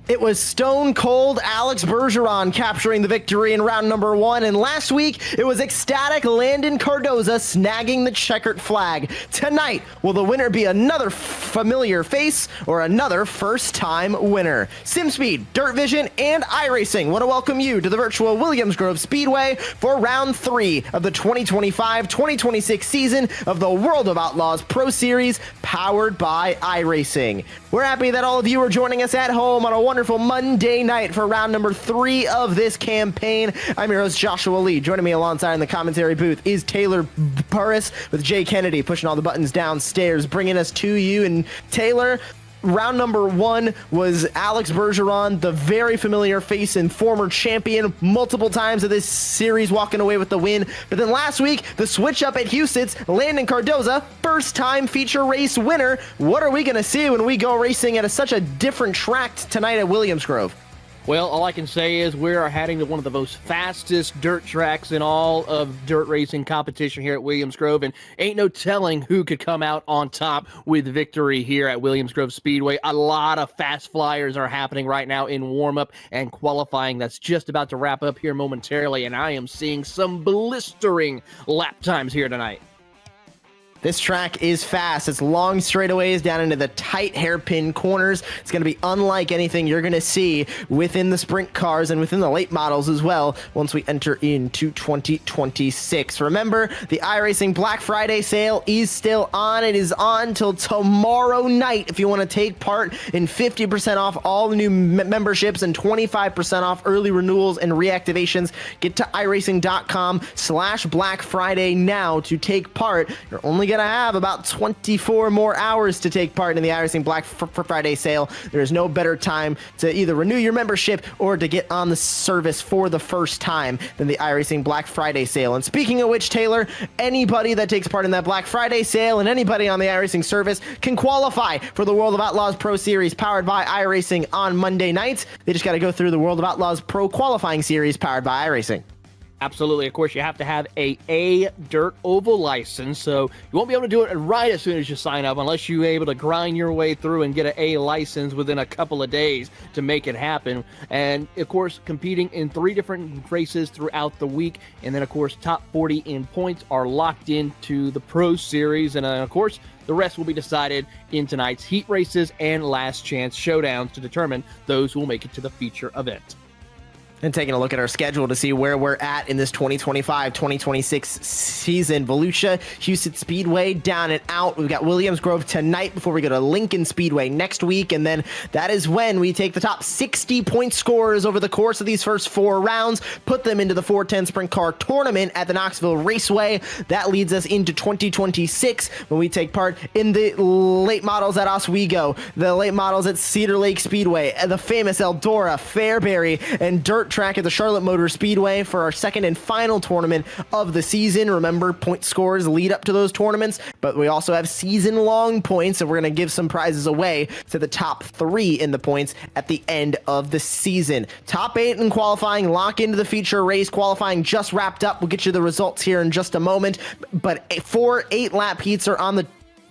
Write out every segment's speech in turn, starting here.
It was stone cold Alex Bergeron capturing the victory in round number 1, and last week it was ecstatic Landon Cardoza snagging the checkered flag. Tonight, will the winner be another familiar face or another first-time winner? SimSpeed, Dirt Vision, and iRacing want to welcome you to the virtual Williams Grove Speedway for round 3 of the 2025-2026 season of the World of Outlaws Pro Series powered by iRacing. We're happy that all of you are joining us at home on a wonderful Monday night for round number 3 of this campaign. I'm your host, Joshua Lee. Joining me alongside in the commentary booth is Taylor Burris with Jay Kennedy pushing all the buttons downstairs, bringing us to you. And Taylor, round number 1 was Alex Bergeron, the very familiar face and former champion multiple times of this series, walking away with the win. But then last week, the switch up at Houston's Landon Cardoza, first-time feature race winner. What are we going to see when we go racing at such a different track tonight at Williams Grove? Well, all I can say is we are heading to one of the most fastest dirt tracks in all of dirt racing competition here at Williams Grove, and ain't no telling who could come out on top with victory here at Williams Grove Speedway. A lot of fast flyers are happening right now in warm-up and qualifying. That's just about to wrap up here momentarily, and I am seeing some blistering lap times here tonight. This track is fast. It's long straightaways down into the tight hairpin corners. It's going to be unlike anything you're going to see within the sprint cars and within the late models as well once we enter into 2026. Remember, the iRacing Black Friday sale is still on. It is on till tomorrow night if you want to take part in 50% off all the new memberships and 25% off early renewals and reactivations. Get to iRacing.com/Black Friday now to take part. You're only going to have about 24 more hours to take part in the iRacing Black Friday sale. There is no better time to either renew your membership or to get on the service for the first time than the iRacing Black Friday sale. And speaking of which, Taylor, anybody that takes part in that Black Friday sale and anybody on the iRacing service can qualify for the World of Outlaws Pro Series powered by iRacing on Monday nights. They just got to go through the World of Outlaws Pro qualifying series powered by iRacing. Absolutely. Of course, you have to have a dirt oval license, so you won't be able to do it right as soon as you sign up unless you're able to grind your way through and get an A license within a couple of days to make it happen. And, of course, competing in 3 different races throughout the week. And then, of course, top 40 in points are locked into the Pro Series. And, of course, the rest will be decided in tonight's heat races and last chance showdowns to determine those who will make it to the feature event. And taking a look at our schedule to see where we're at in this 2025-2026 season. Volusia, Houston Speedway, down and out. We've got Williams Grove tonight before we go to Lincoln Speedway next week. And then that is when we take the top 60 point scorers over the course of these first 4 rounds, put them into the 410 Sprint Car Tournament at the Knoxville Raceway. That leads us into 2026 when we take part in the late models at Oswego, the late models at Cedar Lake Speedway, the famous Eldora, Fairbury, and dirt track at the Charlotte Motor Speedway for our second and final tournament of the season. Remember, point scores lead up to those tournaments, but we also have season-long points, and we're going to give some prizes away to the top 3 in the points at the end of the season. Top 8 in qualifying, lock into the feature race. Qualifying just wrapped up. We'll get you the results here in just a moment, but 4 8-lap heats are on the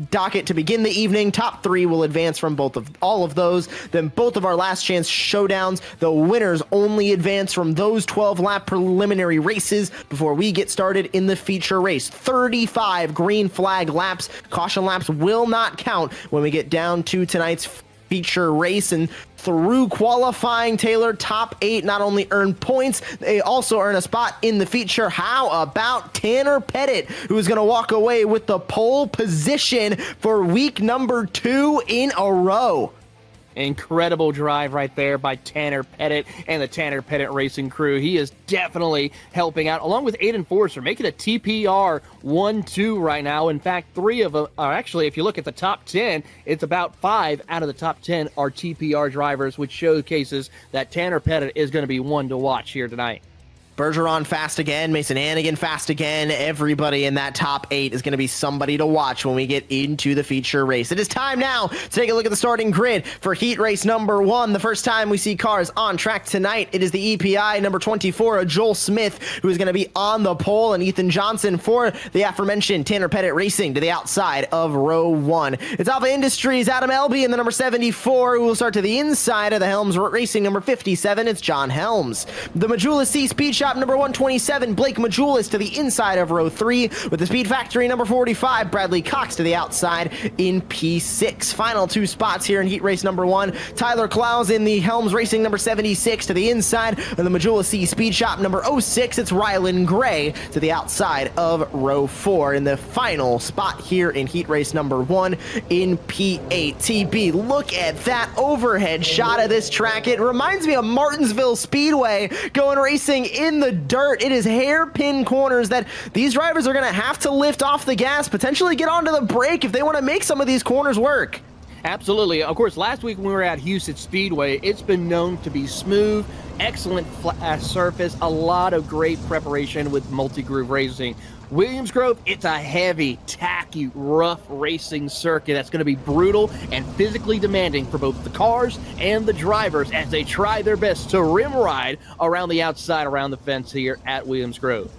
docket to begin the evening. Top 3 will advance from all of those. Then both of our last chance showdowns, the winners only advance from those 12-lap preliminary races before we get started in the feature race. 35 green flag laps. Caution laps will not count when we get down to tonight's feature race. And through qualifying, Taylor, top 8 not only earn points, they also earn a spot in the feature. How about Tanner Pettit, who is going to walk away with the pole position for week number 2 in a row? Incredible drive right there by Tanner Pettit and the Tanner Pettit Racing crew. He is definitely helping out, along with Aiden Forster, making a TPR 1-2 right now. In fact, 3 of them are actually, if you look at the top 10, it's about 5 out of the top 10 are TPR drivers, which showcases that Tanner Pettit is going to be one to watch here tonight. Bergeron fast again, Mason Hannigan fast again. Everybody in that top 8 is going to be somebody to watch when we get into the feature race. It is time now to take a look at the starting grid for heat race number 1. The first time we see cars on track tonight, it is the EPI number 24, Joel Smith, who is going to be on the pole, and Ethan Johnson for the aforementioned Tanner Pettit Racing to the outside of row 1. It's Alpha Industries, Adam Elby in the number 74, who will start to the inside of the Helms Racing number 57. It's John Helms. The Majula C Speed Shop number 127, Blake Majulis to the inside of row 3, with the Speed Factory number 45, Bradley Cox to the outside in P6. Final 2 spots here in heat race number 1. Tyler Klaus in the Helms Racing number 76 to the inside of the Majula C Speed Shop number 06. It's Rylan Gray to the outside of row 4 in the final spot here in heat race number 1 in P8. TB, look at that overhead shot of this track. It reminds me of Martinsville Speedway going racing in the dirt. It is hairpin corners that these drivers are going to have to lift off the gas, potentially get onto the brake if they want to make some of these corners work. Absolutely. Of course, last week when we were at Houston Speedway, it's been known to be smooth, excellent flat surface, a lot of great preparation with multi-groove racing. Williams Grove, it's a heavy, tacky, rough racing circuit that's going to be brutal and physically demanding for both the cars and the drivers as they try their best to rim ride around the outside, around the fence here at Williams Grove.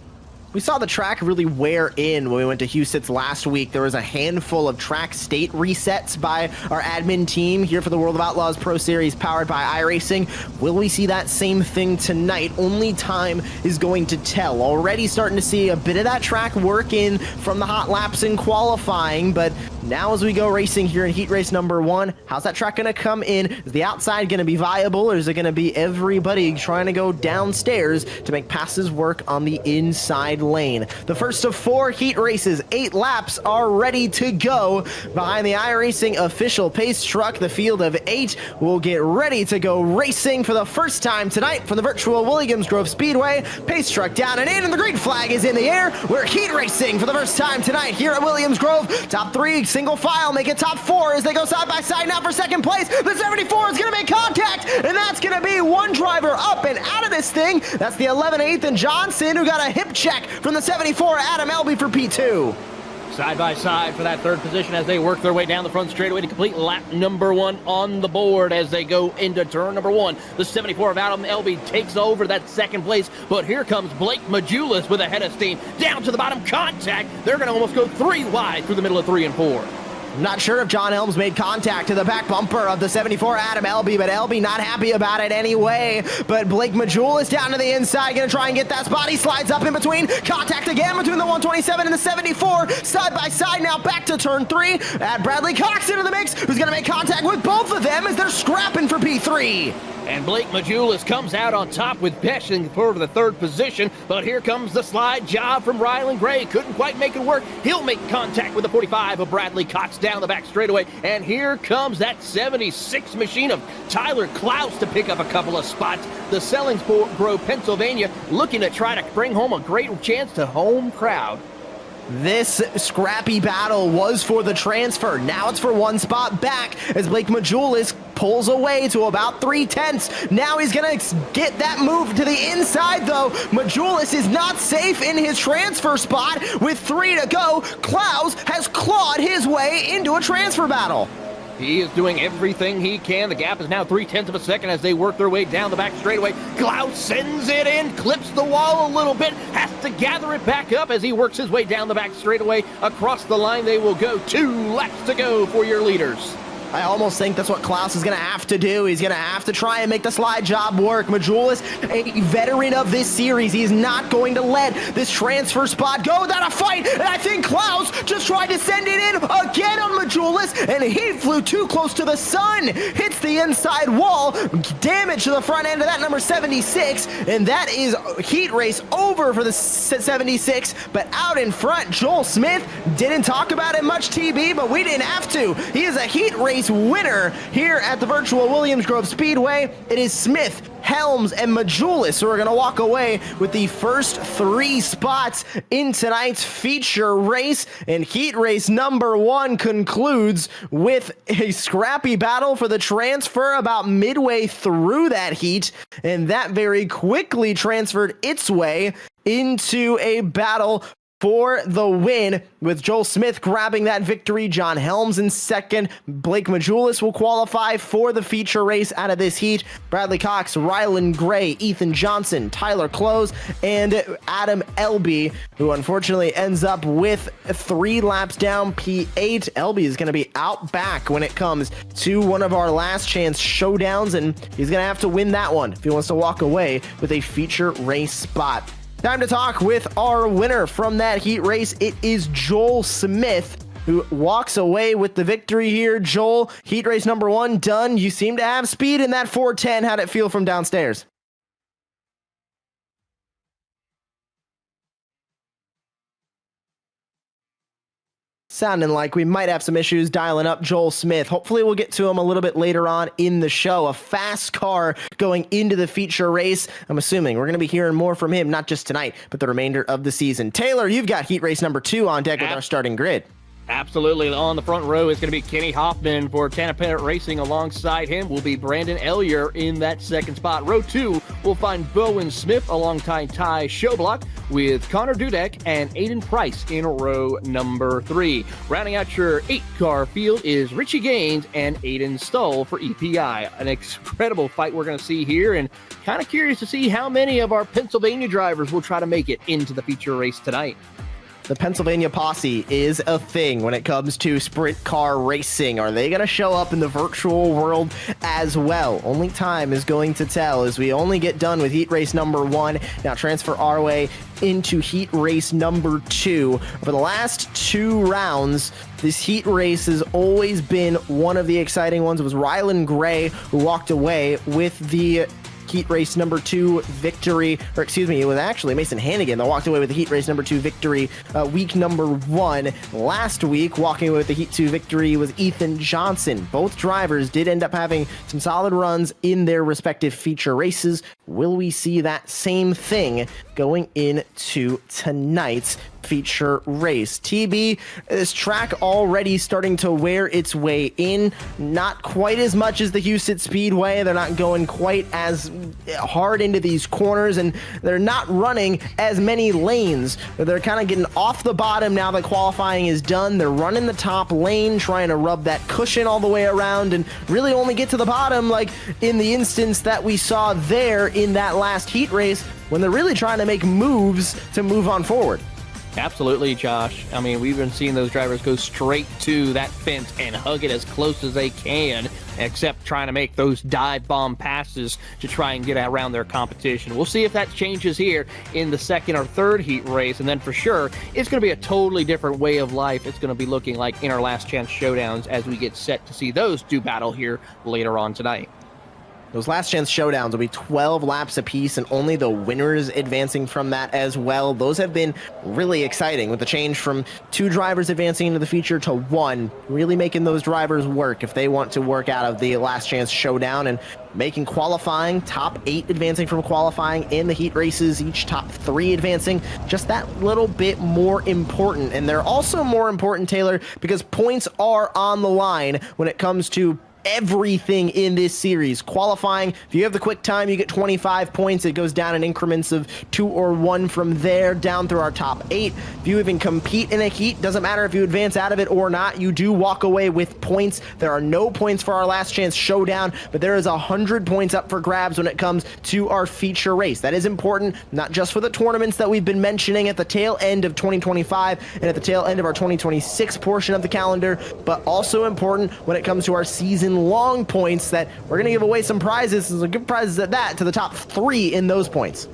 We saw the track really wear in when we went to Houston's last week. There was a handful of track state resets by our admin team here for the World of Outlaws Pro Series powered by iRacing. Will we see that same thing tonight? Only time is going to tell. Already starting to see a bit of that track work in from the hot laps in qualifying, but now as we go racing here in heat race number 1, how's that track going to come in? Is the outside going to be viable, or is it going to be everybody trying to go downstairs to make passes work on the inside lane? The first of 4 heat races, 8 laps are ready to go. Behind the iRacing official pace truck, the field of 8 will get ready to go racing for the first time tonight from the virtual Williams Grove Speedway. Pace truck down and in, and the green flag is in the air. We're heat racing for the first time tonight here at Williams Grove. Top 3 single file make it top 4 as they go side by side now for second place. The 74 is going to make contact, and that's going to be one driver up and out of this thing. That's the 11 Ethan Johnson, who got a hip check from the 74 Adam Elby for P2. Side by side for that third position as they work their way down the front straightaway to complete lap number 1 on the board as they go into turn number 1. The 74 of Adam Elby takes over that second place, but here comes Blake Majulis with a head of steam down to the bottom. Contact. They're going to almost go 3 wide through the middle of 3 and 4. Not sure if John Helms made contact to the back bumper of the 74 Adam Elby, but Elby not happy about it anyway. But Blake Majulis down to the inside, going to try and get that spot. He slides up in between. Contact again between the 127 and the 74. Side by side now back to turn 3. Add Bradley Cox into the mix, who's going to make contact with both of them as they're scrapping for P3. And Blake Majulis comes out on top with Pesching for the third position, but here comes the slide job from Rylan Gray. Couldn't quite make it work. He'll make contact with the 45 of Bradley Cox down the back straightaway, and here comes that 76 machine of Tyler Klaus to pick up a couple of spots. The Sellingsboro Grove, Pennsylvania, looking to try to bring home a great chance to home crowd. This scrappy battle was for the transfer. Now it's for one spot back as Blake Majulis pulls away to about 3/10. Now he's going to get that move to the inside, though. Majulis is not safe in his transfer spot. With 3 to go, Klaus has clawed his way into a transfer battle. He is doing everything he can. The gap is now 0.3 of a second as they work their way down the back straightaway. Klaus sends it in, clips the wall a little bit, has to gather it back up as he works his way down the back straightaway. Across the line they will go. 2 laps to go for your leaders. I almost think that's what Klaus is going to have to do. He's going to have to try and make the slide job work. Majulis, a veteran of this series, he's not going to let this transfer spot go without a fight. And I think Klaus just tried to send it in again on Majulis, and he flew too close to the sun. Hits the inside wall, damage to the front end of that number 76, and that is heat race over for the 76. But out in front, Joel Smith didn't talk about it much, TB, but we didn't have to. He is a heat race race winner here at the virtual Williams Grove Speedway. It is Smith, Helms, and Majulis who are going to walk away with the first 3 spots in tonight's feature race. And heat race number 1 concludes with a scrappy battle for the transfer about midway through that heat, and that very quickly transferred its way into a battle for the win, with Joel Smith grabbing that victory. John Helms in second. Blake Majulis will qualify for the feature race out of this heat. Bradley Cox, Rylan Gray, Ethan Johnson, Tyler Close, and Adam Elby, who unfortunately ends up with 3 laps down, P8. Elby is going to be out back when it comes to one of our last chance showdowns, and he's going to have to win that one if he wants to walk away with a feature race spot. Time to talk with our winner from that heat race. It is Joel Smith, who walks away with the victory here. Joel, heat race number 1 done. You seem to have speed in that 410. How'd it feel from downstairs? Sounding like we might have some issues dialing up Joel Smith. Hopefully we'll get to him a little bit later on in the show. A fast car going into the feature race. I'm assuming we're going to be hearing more from him, not just tonight, but the remainder of the season. Taylor, you've got heat race number 2 on deck with our starting grid. Absolutely. On the front row is going to be Kenny Hoffman for Tanapennant Racing. Alongside him will be Brandon Ellier in that second spot. Row 2 will find Bowen Smith alongside Ty Shoblock, with Connor Dudek and Aiden Price in row number 3. Rounding out your 8-car field is Richie Gaines and Aiden Stull for EPI. An incredible fight we're going to see here, and kind of curious to see how many of our Pennsylvania drivers will try to make it into the feature race tonight. The Pennsylvania posse is a thing when it comes to sprint car racing. Are they going to show up in the virtual world as well? Only time is going to tell, as we only get done with heat race number 1. Now transfer our way into heat race number 2. For the last 2 rounds, this heat race has always been one of the exciting ones. It was Rylan Gray who walked away with the heat race number 2 victory, or excuse me, it was actually Mason Hannigan that walked away with the heat race number 2 victory week number 1. Last week, walking away with the heat 2 victory was Ethan Johnson. Both drivers did end up having some solid runs in their respective feature races. Will we see that same thing going into tonight's feature race? TB, this track already starting to wear its way in. Not quite as much as the Houston Speedway. They're not going quite as hard into these corners, and they're not running as many lanes. They're kind of getting off the bottom now that qualifying is done. They're running the top lane, trying to rub that cushion all the way around and really only get to the bottom, like in the instance that we saw there in that last heat race, when they're really trying to make moves to move on forward. Absolutely, Josh. I mean, we've been seeing those drivers go straight to that fence and hug it as close as they can, except trying to make those dive bomb passes to try and get around their competition. We'll see if that changes here in the second or third heat race, and then for sure, it's going to be a totally different way of life. It's going to be looking like in our last chance showdowns as we get set to see those do battle here later on tonight. Those last chance showdowns will be 12 laps apiece, and only the winners advancing from that as well. Those have been really exciting, with the change from 2 drivers advancing into the feature to 1, really making those drivers work if they want to work out of the last chance showdown, and making qualifying, top 8 advancing from qualifying in the heat races, each top 3 advancing, just that little bit more important. And they're also more important, Taylor, because points are on the line when it comes to everything in this series. Qualifying, if you have the quick time, you get 25 points. It goes down in increments of 2 or 1 from there down through our top 8. If you even compete in a heat, doesn't matter if you advance out of it or not, you do walk away with points. There are no points for our last chance showdown, but there is 100 points up for grabs when it comes to our feature race. That is important, not just for the tournaments that we've been mentioning at the tail end of 2025 and at the tail end of our 2026 portion of the calendar, but also important when it comes to our season long points, that we're going to give away some prizes, some good prizes at that, to the top 3 in those points.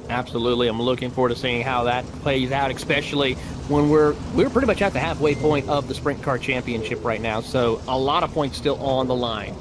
Absolutely. I'm looking forward to seeing how that plays out, especially when we're pretty much at the halfway point of the Sprint Car Championship right now. So a lot of points still on the line.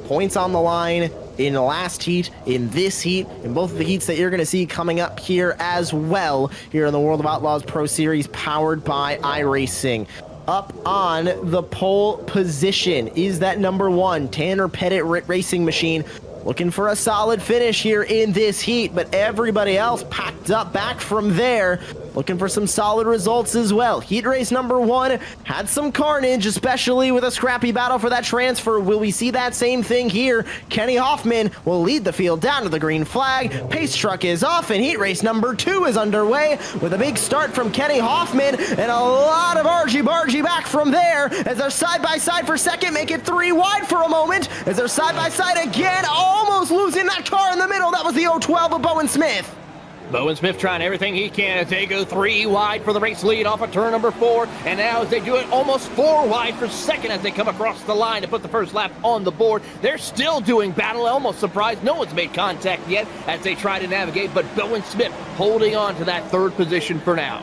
Points on the line in the last heat, in this heat, in both of the heats that you're going to see coming up here as well, here in the World of Outlaws Pro Series, powered by iRacing. up on the pole position is that number 1 Tanner Pettit Racing Machine. Looking for a solid finish here in this heat, but everybody else packed up back from there. Looking for some solid results as well. Heat race number 1 had some carnage, especially with a scrappy battle for that transfer. Will we see that same thing here? Kenny Hoffman will lead the field down to the green flag. Pace truck is off, and heat race number 2 is underway with a big start from Kenny Hoffman and a lot of argy-bargy back from there as they're side-by-side for second, make it 3 wide for a moment as they're side-by-side again, almost losing that car in the middle. That was the 012 of Bowen Smith. Bowen Smith trying everything he can as they go 3 wide for the race lead off of turn number 4. And now as they do it almost 4 wide for second as they come across the line to put the first lap on the board. They're still doing battle, almost surprised no one's made contact yet as they try to navigate, but Bowen Smith holding on to that 3rd position for now.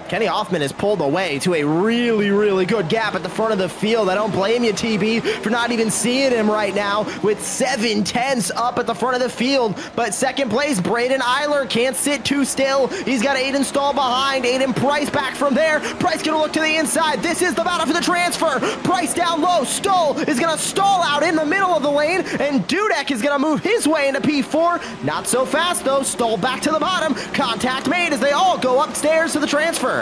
Kenny Hoffman has pulled away to a really good gap at the front of the field. I don't blame you, TB, for not even seeing him right now with 7/10 up at the front of the field. But second place, Braden Eiler can't sit too still. He's got Aiden Stoll behind. Aiden Price back from there. Price gonna look to the inside. This is the battle for the transfer. Price down low. Stoll is gonna stall out in the middle of the lane, and Dudek is gonna move his way into P4. Not so fast though. Stoll back to the bottom. Contact made as they all go upstairs to the transfer.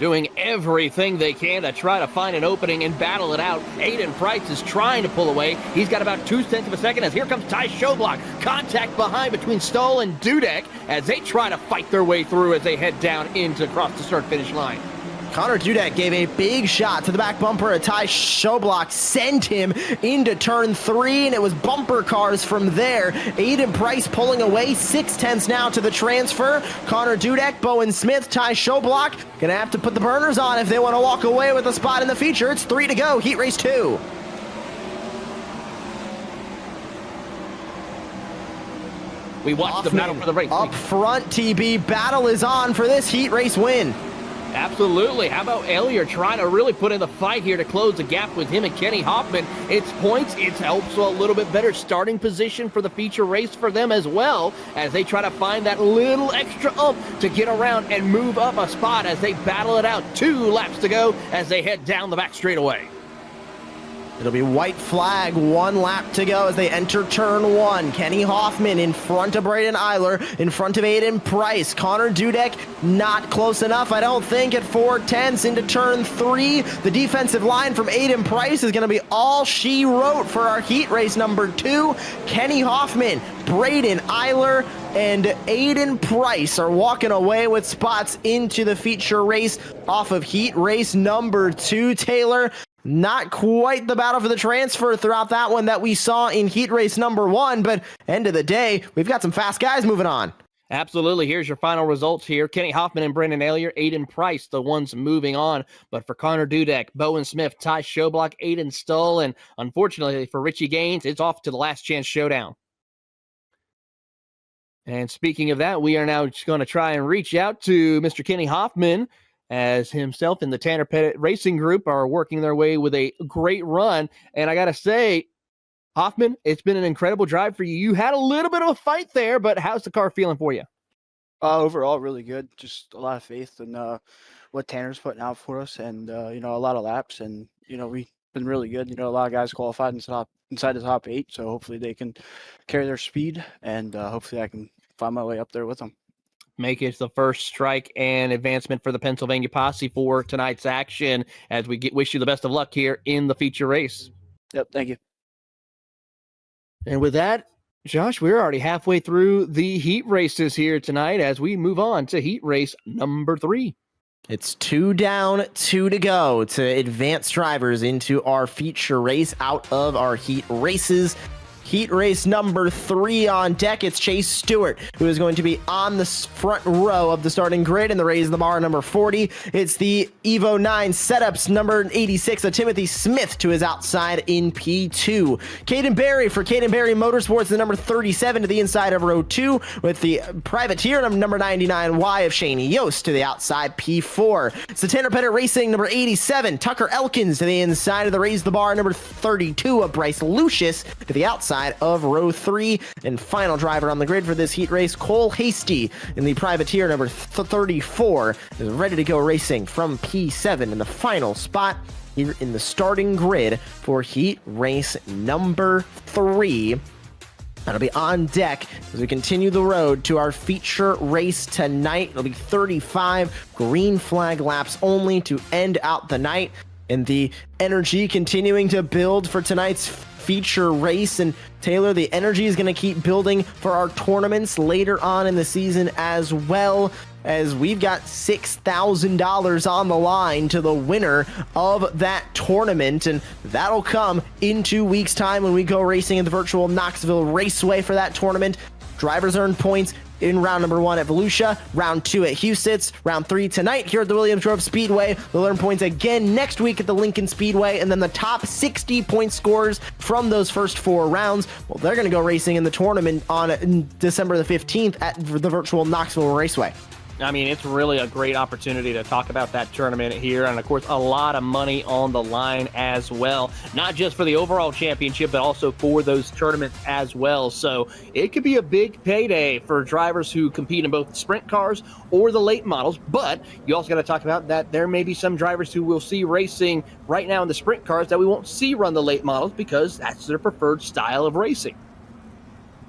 Doing everything they can to try to find an opening and battle it out. Aiden Price is trying to pull away. He's got about 2/10 of a second as here comes Ty Showblock. Contact behind between Stoll and Dudek as they try to fight their way through as they head down into across the start-finish line. Connor Dudek gave a big shot to the back bumper of Ty Showblock, sent him into turn 3, and it was bumper cars from there. Aiden Price pulling away, 6/10 now to the transfer. Connor Dudek, Bowen Smith, Ty Showblock gonna have to put the burners on if they want to walk away with a spot in the feature. It's 3 to go, heat race 2. We watched the battle for the race. Up front, TB, battle is on for this heat race win. Absolutely. How about Elliott trying to really put in the fight here to close the gap with him and Kenny Hoffman? It's points. It's also a little bit better starting position for the feature race for them as well as they try to find that little extra ump to get around and move up a spot as they battle it out. 2 laps to go as they head down the back straightaway. It'll be white flag, 1 lap to go as they enter turn 1. Kenny Hoffman in front of Braden Eiler, in front of Aiden Price. Connor Dudek not close enough, I don't think, at 4/10 into turn 3. The defensive line from Aiden Price is going to be all she wrote for our heat race number 2. Kenny Hoffman, Braden Eiler, and Aiden Price are walking away with spots into the feature race off of heat race number 2. Taylor, not quite the battle for the transfer throughout that one that we saw in heat race number 1, but end of the day, we've got some fast guys moving on. Absolutely. Here's your final results here. Kenny Hoffman and Brendan Elliott, Aiden Price, the ones moving on. But for Connor Dudek, Bowen Smith, Ty Showblock, Aiden Stoll, and unfortunately for Richie Gaines, it's off to the last chance showdown. And speaking of that, we are now just going to try and reach out to Mr. Kenny Hoffman, as himself and the Tanner Pettit Racing Group are working their way with a great run. And I got to say, Hoffman, it's been an incredible drive for you. You had a little bit of a fight there, but how's the car feeling for you? Overall, really good. Just a lot of faith in what Tanner's putting out for us, and a lot of laps, and we've been really good. A lot of guys qualified inside the top 8, so hopefully they can carry their speed, and hopefully I can find my way up there with them. Make it the first strike and advancement for the Pennsylvania Posse for tonight's action as we wish you the best of luck here in the feature race. Yep, thank you. And with that, Josh, we're already halfway through the heat races here tonight as we move on to heat race number 3. It's 2 down, 2 to go to advance drivers into our feature race out of our heat races. Heat race number 3 on deck. It's Chase Stewart, who is going to be on the front row of the starting grid in the Raise the Bar number 40. It's the Evo 9 setups number 86 of Timothy Smith to his outside in P2. Caden Berry for Caden Berry Motorsports, the number 37 to the inside of row 2, with the privateer number 99Y of Shane Yost to the outside P4. It's the Tanner Pettit Racing number 87, Tucker Elkins to the inside of the Raise the Bar number 32 of Bryce Lucius to the outside outside of row 3. And final driver on the grid for this heat race, Cole Hasty in the privateer number 34 is ready to go racing from P7 in the final spot here in the starting grid for heat race number 3. That'll be on deck as we continue the road to our feature race tonight. It'll be 35 green flag laps only to end out the night. And the energy continuing to build for tonight's feature race. And Taylor, the energy is going to keep building for our tournaments later on in the season as well, as we've got $6,000 on the line to the winner of that tournament, and that'll come in 2 weeks' time when we go racing in the virtual Knoxville Raceway for that tournament. Drivers earn points in round number 1 at Volusia, round 2 at Huset's, round 3 tonight here at the Williams Grove Speedway. They'll earn points again next week at the Lincoln Speedway, and then the top 60 point scorers from those first 4 rounds, well, they're going to go racing in the tournament on December the 15th at the virtual Knoxville Raceway. I mean, it's really a great opportunity to talk about that tournament here. And, of course, a lot of money on the line as well. Not just for the overall championship, but also for those tournaments as well. So it could be a big payday for drivers who compete in both the sprint cars or the late models. But you also got to talk about that there may be some drivers who will see racing right now in the sprint cars that we won't see run the late models because that's their preferred style of racing.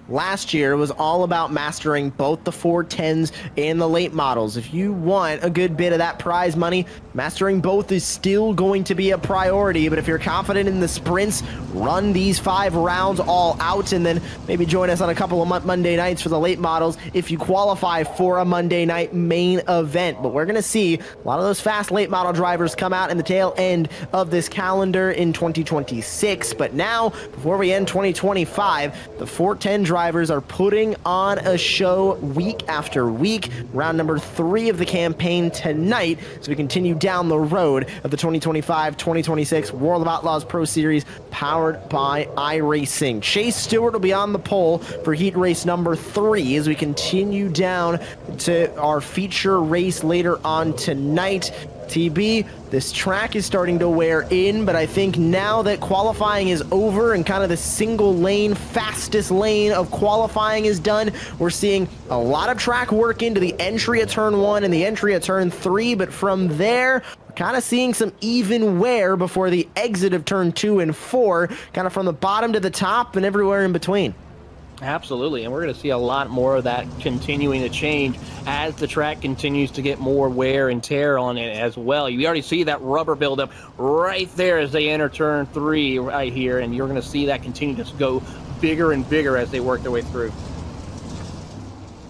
Last year was all about mastering both the 410s and the late models. If you want a good bit of that prize money, mastering both is still going to be a priority. But if you're confident in the sprints, run these 5 rounds all out and then maybe join us on a couple of Monday nights for the late models if you qualify for a Monday night main event. But we're going to see a lot of those fast late model drivers come out in the tail end of this calendar in 2026. But now, before we end 2025, the 410 drivers are putting on a show week after week. Round number 3 of the campaign tonight as we continue down the road of the 2025-2026 World of Outlaws Pro Series powered by iRacing. Chase Stewart will be on the pole for heat race number 3 as we continue down to our feature race later on tonight. TB, this track is starting to wear in, but I think now that qualifying is over and kind of the single lane, fastest lane of qualifying is done, we're seeing a lot of track work into the entry of turn 1 and the entry of turn 3, but from there, we're kind of seeing some even wear before the exit of turn 2 and 4, kind of from the bottom to the top and everywhere in between. Absolutely, and we're going to see a lot more of that continuing to change as the track continues to get more wear and tear on it as well. You already see that rubber buildup right there as they enter turn 3 right here, and you're going to see that continue to go bigger and bigger as they work their way through.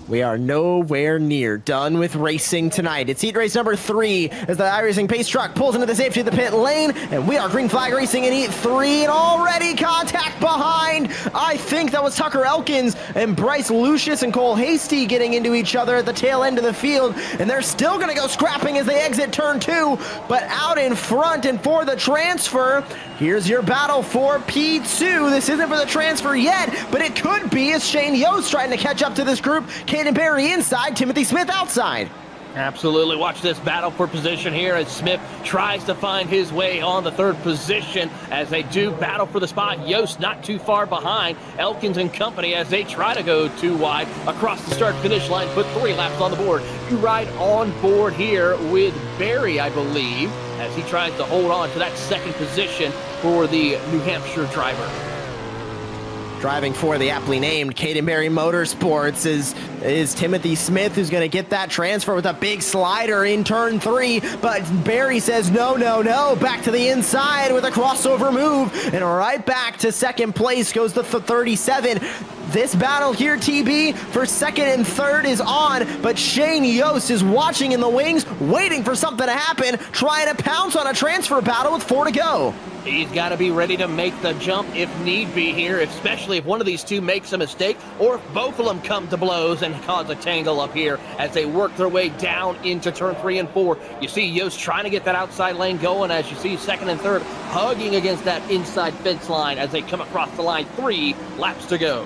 We are nowhere near done with racing tonight. It's heat race number 3 as the iRacing pace truck pulls into the safety of the pit lane, and we are green flag racing in heat 3, and already contact behind. I think that was Tucker Elkins and Bryce Lucius and Cole Hasty getting into each other at the tail end of the field, and they're still going to go scrapping as they exit turn 2, but out in front and for the transfer, here's your battle for P2. This isn't for the transfer yet, but it could be as Shane Yost trying to catch up to this group. Caden Barry inside, Timothy Smith outside. Absolutely. Watch this battle for position here as Smith tries to find his way on the 3rd position as they do battle for the spot. Yost not too far behind. Elkins and company as they try to go too wide across the start-finish line, put 3 laps on the board. You ride on board here with Barry, I believe, as he tries to hold on to that 2nd position for the New Hampshire driver. Driving for the aptly named Caden Barry Motorsports is Timothy Smith, who's going to get that transfer with a big slider in turn 3, but Barry says no, back to the inside with a crossover move, and right back to 2nd place goes the 37. This battle here, TB, for 2nd and 3rd is on, but Shane Yost is watching in the wings, waiting for something to happen, trying to pounce on a transfer battle with 4 to go. He's got to be ready to make the jump if need be here, especially if one of these two makes a mistake or if both of them come to blows and cause a tangle up here as they work their way down into turn 3 and 4. You see Yost trying to get that outside lane going as you see 2nd and 3rd hugging against that inside fence line as they come across the line. 3 laps to go.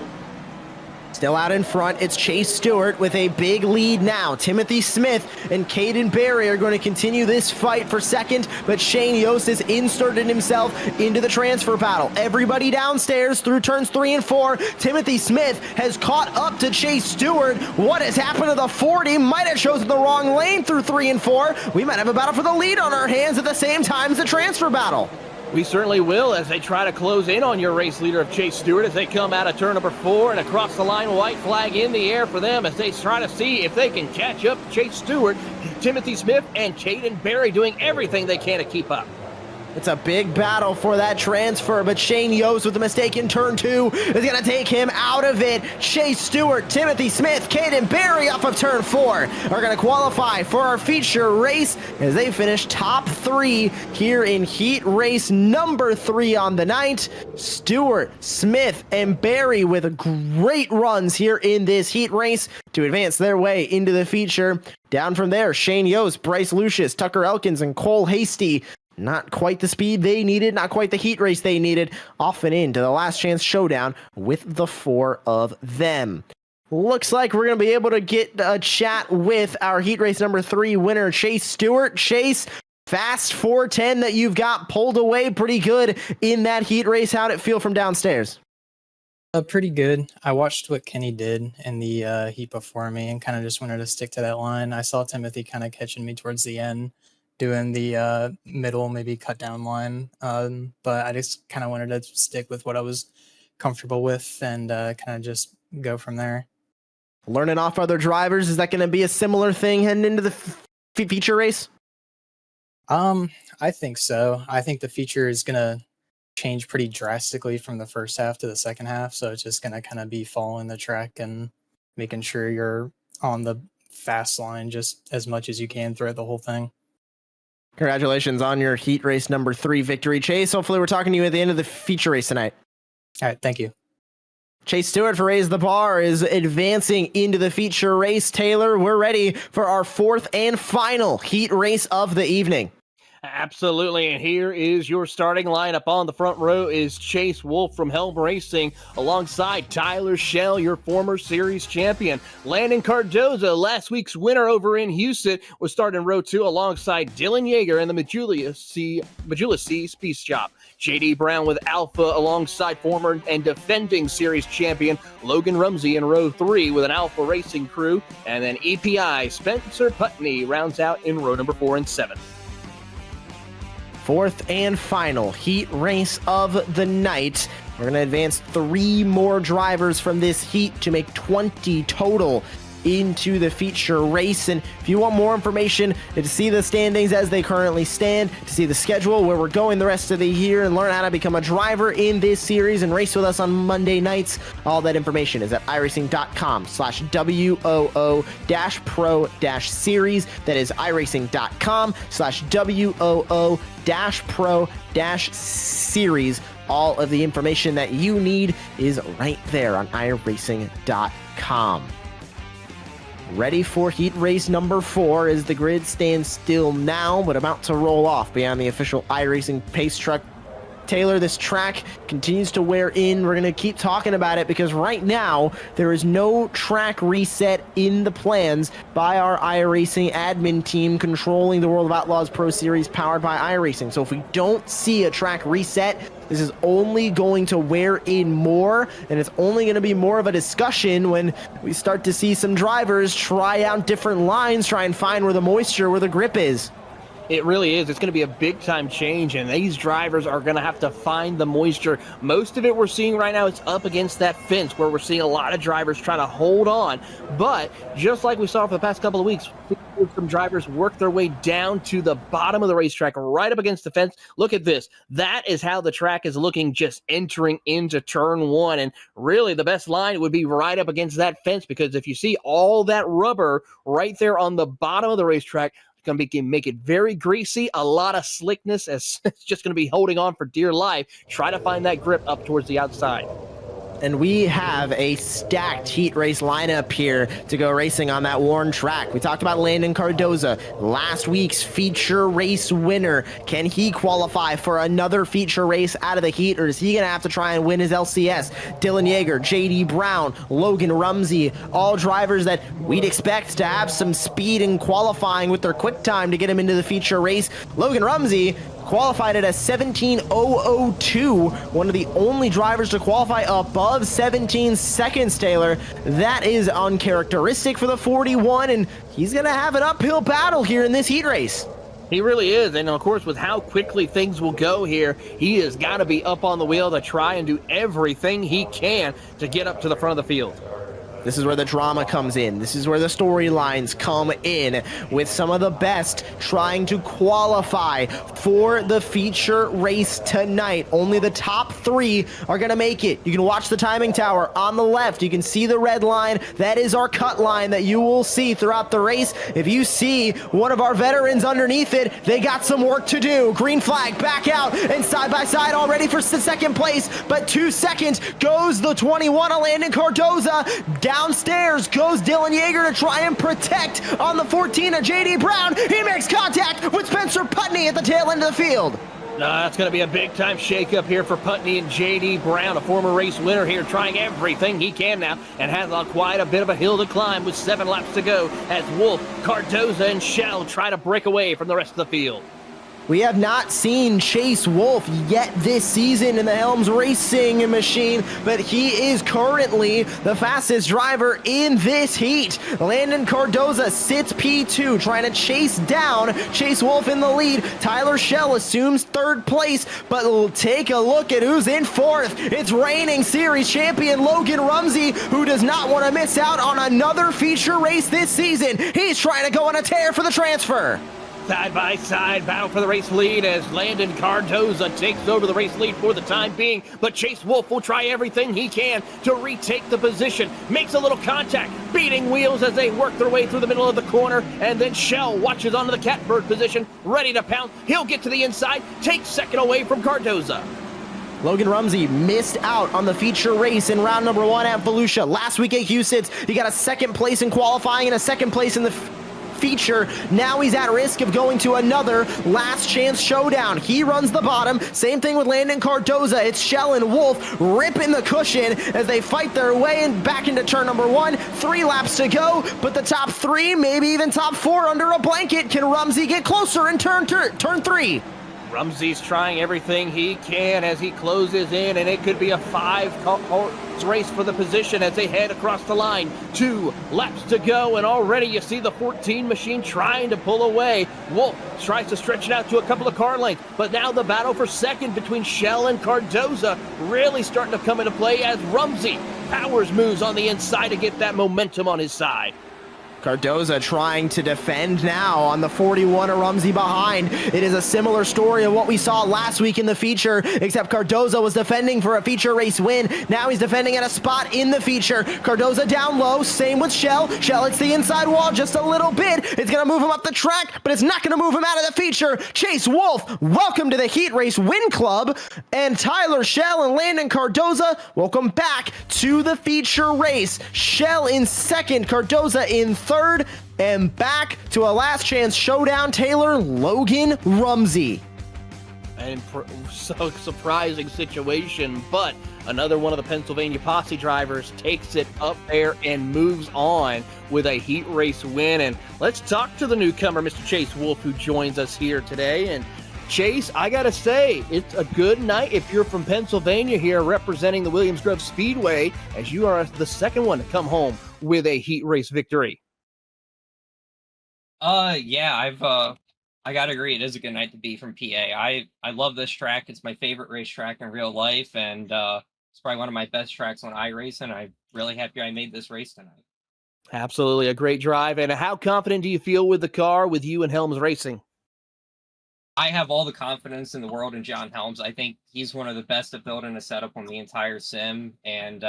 Still out in front, it's Chase Stewart with a big lead now. Timothy Smith and Caden Barry are going to continue this fight for second, but Shane Yost has inserted himself into the transfer battle. Everybody downstairs through turns 3 and 4. Timothy Smith has caught up to Chase Stewart. What has happened to the 40? Might have chosen the wrong lane through 3 and 4. We might have a battle for the lead on our hands at the same time as the transfer battle. We certainly will as they try to close in on your race leader of Chase Stewart as they come out of turn number 4 and across the line, white flag in the air for them as they try to see if they can catch up to Chase Stewart. Timothy Smith and Caden Barry doing everything they can to keep up. It's a big battle for that transfer, but Shane Yost with a mistake in turn 2 is going to take him out of it. Chase Stewart, Timothy Smith, Caden Barry off of turn 4 are going to qualify for our feature race as they finish top 3 here in heat race number 3 on the night. Stewart, Smith, and Barry with great runs here in this heat race to advance their way into the feature. Down from there, Shane Yost, Bryce Lucius, Tucker Elkins, and Cole Hasty. Not quite the speed they needed, not quite the heat race they needed. Off and into the last chance showdown with the 4 of them. Looks like we're going to be able to get a chat with our heat race number 3 winner, Chase Stewart. Chase, fast 410 that you've got pulled away pretty good in that heat race. How'd it feel from downstairs? Pretty good. I watched what Kenny did in the heat before me and kind of just wanted to stick to that line. I saw Timothy kind of catching me towards the end, doing the middle, maybe cut down line. But I just kind of wanted to stick with what I was comfortable with and kind of just go from there. Learning off other drivers, is that going to be a similar thing heading into the feature race? I think so. I think the feature is going to change pretty drastically from the first half to the second half. So it's just going to kind of be following the track and making sure you're on the fast line just as much as you can throughout the whole thing. Congratulations on your heat race number 3 victory, Chase. Hopefully we're talking to you at the end of the feature race tonight. All right, thank you. Chase Stewart for Raise the Bar is advancing into the feature race. Taylor, we're ready for our 4th and final heat race of the evening. Absolutely, and here is your starting lineup. On the front row is Chase Wolf from Helm Racing, alongside Tyler Shell, your former series champion. Landon Cardoza, last week's winner over in Houston, was starting row 2 alongside Dylan Yeager and the Majula C Speed Shop. JD Brown with Alpha alongside former and defending series champion Logan Rumsey in row 3 with an Alpha Racing crew. And then EPI Spencer Putney rounds out in row number 4 and 7. 4th and final heat race of the night. We're going to advance 3 more drivers from this heat to make 20 total into the feature race. And if you want more information to see the standings as they currently stand, to see the schedule, where we're going the rest of the year, and learn how to become a driver in this series and race with us on Monday nights, all that information is at iRacing.com/WOO-Pro-Series. That is iRacing.com/WOO-Pro-Series. All of the information that you need is right there on iRacing.com. Ready for heat race number 4 as the grid stands still now, but about to roll off beyond the official iRacing pace truck. Taylor, this track continues to wear in. We're going to keep talking about it because right now there is no track reset in the plans by our iRacing admin team controlling the World of Outlaws Pro Series powered by iRacing. So if we don't see a track reset, this is only going to wear in more, and it's only going to be more of a discussion when we start to see some drivers try out different lines, try and find where the moisture, where the grip is. It really is. It's going to be a big-time change, and these drivers are going to have to find the moisture. Most of it we're seeing right now is up against that fence, where we're seeing a lot of drivers trying to hold on. But just like we saw for the past couple of weeks, some drivers work their way down to the bottom of the racetrack, right up against the fence. Look at this. That is how the track is looking just entering into turn 1. And really, the best line would be right up against that fence, because if you see all that rubber right there on the bottom of the racetrack, going to make it very greasy, a lot of slickness, as it's just going to be holding on for dear life. Try to find that grip up towards the outside. And we have a stacked heat race lineup here to go racing on that worn track. We talked about Landon Cardoza, last week's feature race winner. Can he qualify for another feature race out of the heat, or is he going to have to try and win his LCS? Dylan Yeager, JD Brown, Logan Rumsey, all drivers that we'd expect to have some speed in qualifying with their quick time to get him into the feature race. Logan Rumsey qualified at a 17:002, one of the only drivers to qualify above 17 seconds, Taylor. That is uncharacteristic for the 41, and he's going to have an uphill battle here in this heat race. He really is, and of course, with how quickly things will go here, he has got to be up on the wheel to try and do everything he can to get up to the front of the field. This is where the drama comes in. This is where the storylines come in, with some of the best trying to qualify for the feature race tonight. Only the top 3 are going to make it. You can watch the timing tower on the left. You can see the red line. That is our cut line that you will see throughout the race. If you see one of our veterans underneath it, they got some work to do. Green flag back out and side by side already for second place, but 2 seconds goes the 21 of Landon Cardoza. Downstairs goes Dylan Yeager to try and protect on the 14 of JD Brown. He makes contact with Spencer Putney at the tail end of the field. That's going to be a big-time shakeup here for Putney and JD Brown, a former race winner here, trying everything he can now, and has quite a bit of a hill to climb with 7 laps to go as Wolf, Cardoza, and Shell try to break away from the rest of the field. We have not seen Chase Wolf yet this season in the Helms Racing machine, but he is currently the fastest driver in this heat. Landon Cardoza sits P2, trying to chase down Chase Wolf in the lead. Tyler Shell assumes 3rd place, but we'll take a look at who's in 4th. It's reigning series champion Logan Rumsey, who does not want to miss out on another feature race this season. He's trying to go on a tear for the transfer. Side-by-side battle for the race lead as Landon Cardoza takes over the race lead for the time being, but Chase Wolf will try everything he can to retake the position. Makes a little contact, beating wheels as they work their way through the middle of the corner, and then Shell watches onto the catbird position, ready to pounce. He'll get to the inside, take 2nd away from Cardoza. Logan Rumsey missed out on the feature race in round number 1 at Volusia. Last week at Huset's, he got a 2nd place in qualifying and a 2nd place in the feature. Now he's at risk of going to another last chance showdown. He runs the bottom. Same thing with Landon Cardoza. It's Shell and Wolf ripping the cushion as they fight their way in back into turn number 1. 3 laps to go, but the top 3, maybe even top 4 under a blanket. Can Rumsey get closer in turn 3? Rumsey's trying everything he can as he closes in, and it could be a 5-horse race for the position as they head across the line. 2 laps to go, and already you see the 14 machine trying to pull away. Wolf tries to stretch it out to a couple of car lengths, but now the battle for 2nd between Shell and Cardoza really starting to come into play as Rumsey powers moves on the inside to get that momentum on his side. Cardoza trying to defend now on the 41 of Rumsey behind. It is a similar story of what we saw last week in the feature, except Cardoza was defending for a feature race win. Now he's defending at a spot in the feature. Cardoza down low, same with Shell. Shell hits the inside wall just a little bit. It's going to move him up the track, but it's not going to move him out of the feature. Chase Wolf, welcome to the Heat Race Win Club. And Tyler Shell and Landon Cardoza, welcome back to the feature race. Shell in 2nd, Cardoza in 3rd, and back to a last chance showdown. Taylor, Logan Rumsey. And so surprising situation, but another one of the Pennsylvania Posse drivers takes it up there and moves on with a heat race win. And let's talk to the newcomer, Mr. Chase Wolf, who joins us here today. And Chase, I gotta say, it's a good night if you're from Pennsylvania here representing the Williams Grove Speedway, as you are the 2nd one to come home with a heat race victory. Yeah, I gotta agree. It is a good night to be from PA. I love this track. It's my favorite racetrack in real life, and it's probably one of my best tracks on iRacing. And I'm really happy I made this race tonight. Absolutely a great drive. And how confident do you feel with the car with you and Helms Racing? I have all the confidence in the world in John Helms. I think he's one of the best at building a setup on the entire sim. And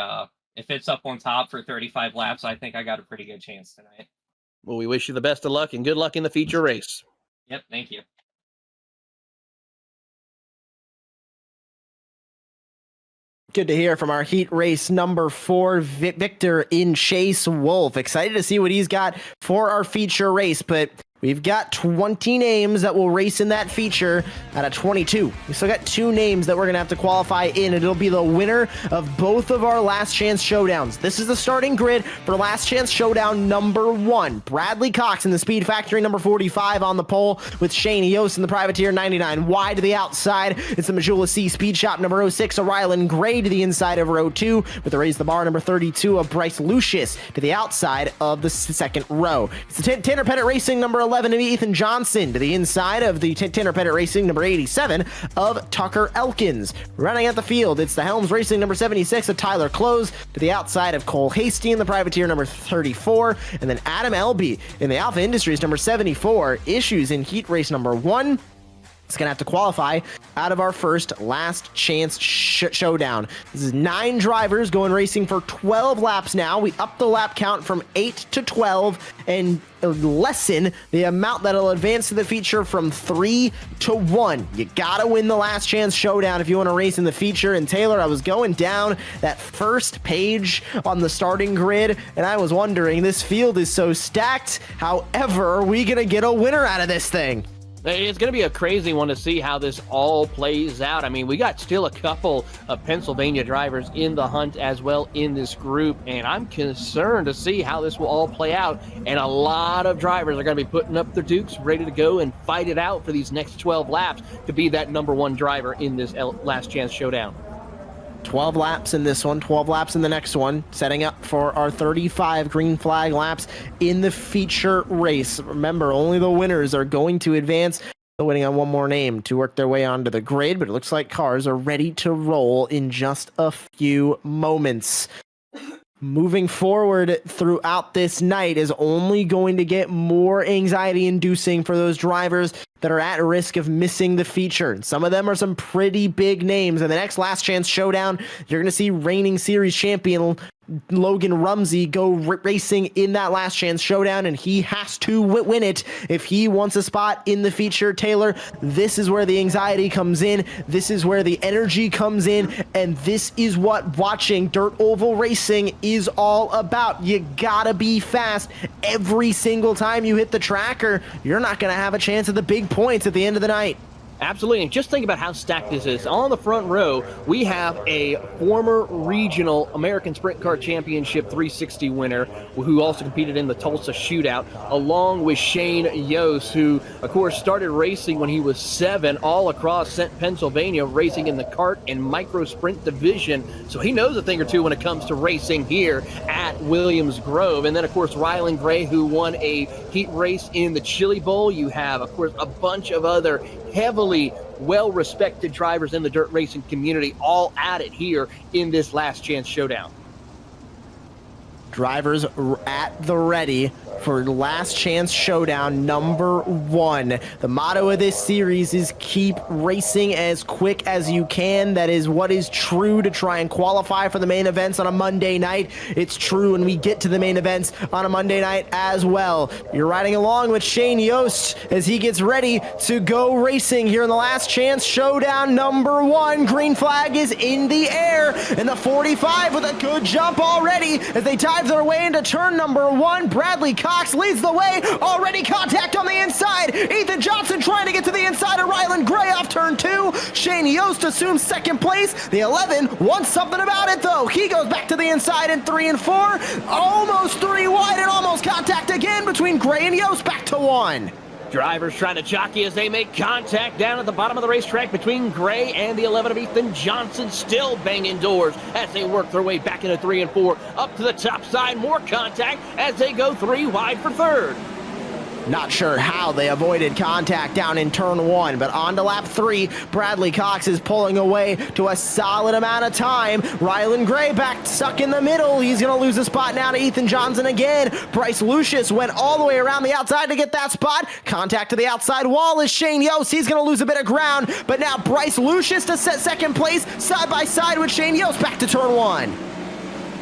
if it's up on top for 35 laps, I think I got a pretty good chance tonight. Well, we wish you the best of luck and good luck in the feature race. Yep, thank you. Good to hear from our heat race number 4 Victor in Chase Wolf. Excited to see what he's got for our feature race, but we've got 20 names that will race in that feature out of 22. We still got 2 names that we're going to have to qualify in, and it'll be the winner of both of our Last Chance Showdowns. This is the starting grid for Last Chance Showdown number 1. Bradley Cox in the Speed Factory number 45 on the pole, with Shane Yost in the Privateer 99 wide to the outside. It's the Majula C Speed Shop number 06 of Rylan Gray to the inside of row 2, with the Raise the Bar number 32 of Bryce Lucius to the outside of the second row. It's the Tanner Pettit Racing number 11 of Ethan Johnson to the inside of the Tanner Pettit Racing number 87 of Tucker Elkins. Running at the field, it's the Helms Racing number 76 of Tyler Close to the outside of Cole Hasty in the Privateer number 34, and then Adam Elby in the Alpha Industries number 74. Issues in heat race number 1. It's going to have to qualify out of our first Last Chance Showdown. This is 9 drivers going racing for 12 laps now. We up the lap count from 8 to 12 and lessen the amount that'll advance to the feature from 3 to 1. You got to win the Last Chance Showdown if you want to race in the feature. And Taylor, I was going down that first page on the starting grid, and I was wondering, this field is so stacked. However, are we going to get a winner out of this thing? It's going to be a crazy one to see how this all plays out. I mean, we got still a couple of Pennsylvania drivers in the hunt as well in this group, and I'm concerned to see how this will all play out. And a lot of drivers are going to be putting up their dukes, ready to go and fight it out for these next 12 laps to be that number 1 driver in this Last Chance Showdown. 12 laps in this one, 12 laps in the next one, setting up for our 35 green flag laps in the feature race. Remember, only the winners are going to advance. Still waiting on one more name to work their way onto the grid, but it looks like cars are ready to roll in just a few moments. Moving forward throughout this night is only going to get more anxiety-inducing for those drivers that are at risk of missing the feature. Some of them are some pretty big names. In the next Last Chance Showdown, you're going to see reigning series champion Logan Rumsey go racing in that Last Chance Showdown, and he has to win it if he wants a spot in the feature. Taylor, this is where the anxiety comes in. This is where the energy comes in, and this is what watching dirt oval racing is all about. You gotta be fast every single time you hit the tracker. You're not gonna have a chance at the big points at the end of the night. Absolutely, and just think about how stacked this is. On the front row, we have a former regional American Sprint Car Championship 360 winner who also competed in the Tulsa Shootout, along with Shane Yost, who, of course, started racing when he was 7 all across Pennsylvania, racing in the kart and micro sprint division. So he knows a thing or two when it comes to racing here at Williams Grove. And then, of course, Rylan Gray, who won a heat race in the Chili Bowl. You have, of course, a bunch of other heavily well-respected drivers in the dirt racing community all at it here in this Last Chance Showdown. Drivers at the ready for Last Chance Showdown number 1. The motto of this series is keep racing as quick as you can. That is what is true to try and qualify for the main events on a Monday night. It's true when we get to the main events on a Monday night as well. You're riding along with Shane Yost as he gets ready to go racing here in the Last Chance Showdown number 1. Green flag is in the air, and the 45 with a good jump already as they dive their way into turn number 1. Bradley Cox leads the way. Already contact on the inside. Ethan Johnson trying to get to the inside of Rylan Gray off turn 2. Shane Yost assumes second place. The 11 wants something about it, though. He goes back to the inside in 3 and 4. Almost 3 wide and almost contact again between Gray and Yost. Back to 1. Drivers trying to jockey as they make contact down at the bottom of the racetrack between Gray and the 11 of Ethan Johnson, still banging doors as they work their way back into 3 and 4. Up to the top side, more contact as they go 3 wide for third. Not sure how they avoided contact down in turn 1, but on to lap 3, Bradley Cox is pulling away to a solid amount of time. Rylan Gray back stuck in the middle. He's going to lose a spot now to Ethan Johnson again. Bryce Lucius went all the way around the outside to get that spot. Contact to the outside wall is Shane Yost. He's going to lose a bit of ground, but now Bryce Lucius to set second place side by side with Shane Yost back to turn 1.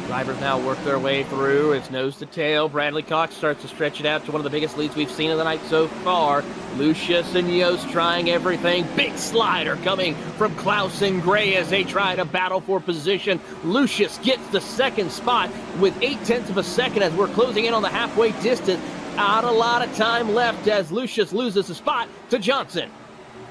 Drivers now work their way through. It's nose to tail. Bradley Cox starts to stretch it out to one of the biggest leads we've seen of the night so far. Lucius and Yost trying everything. Big slider coming from Klaus and Gray as they try to battle for position. Lucius gets the second spot with 0.8 of a second as we're closing in on the halfway distance. Not a lot of time left as Lucius loses a spot to Johnson.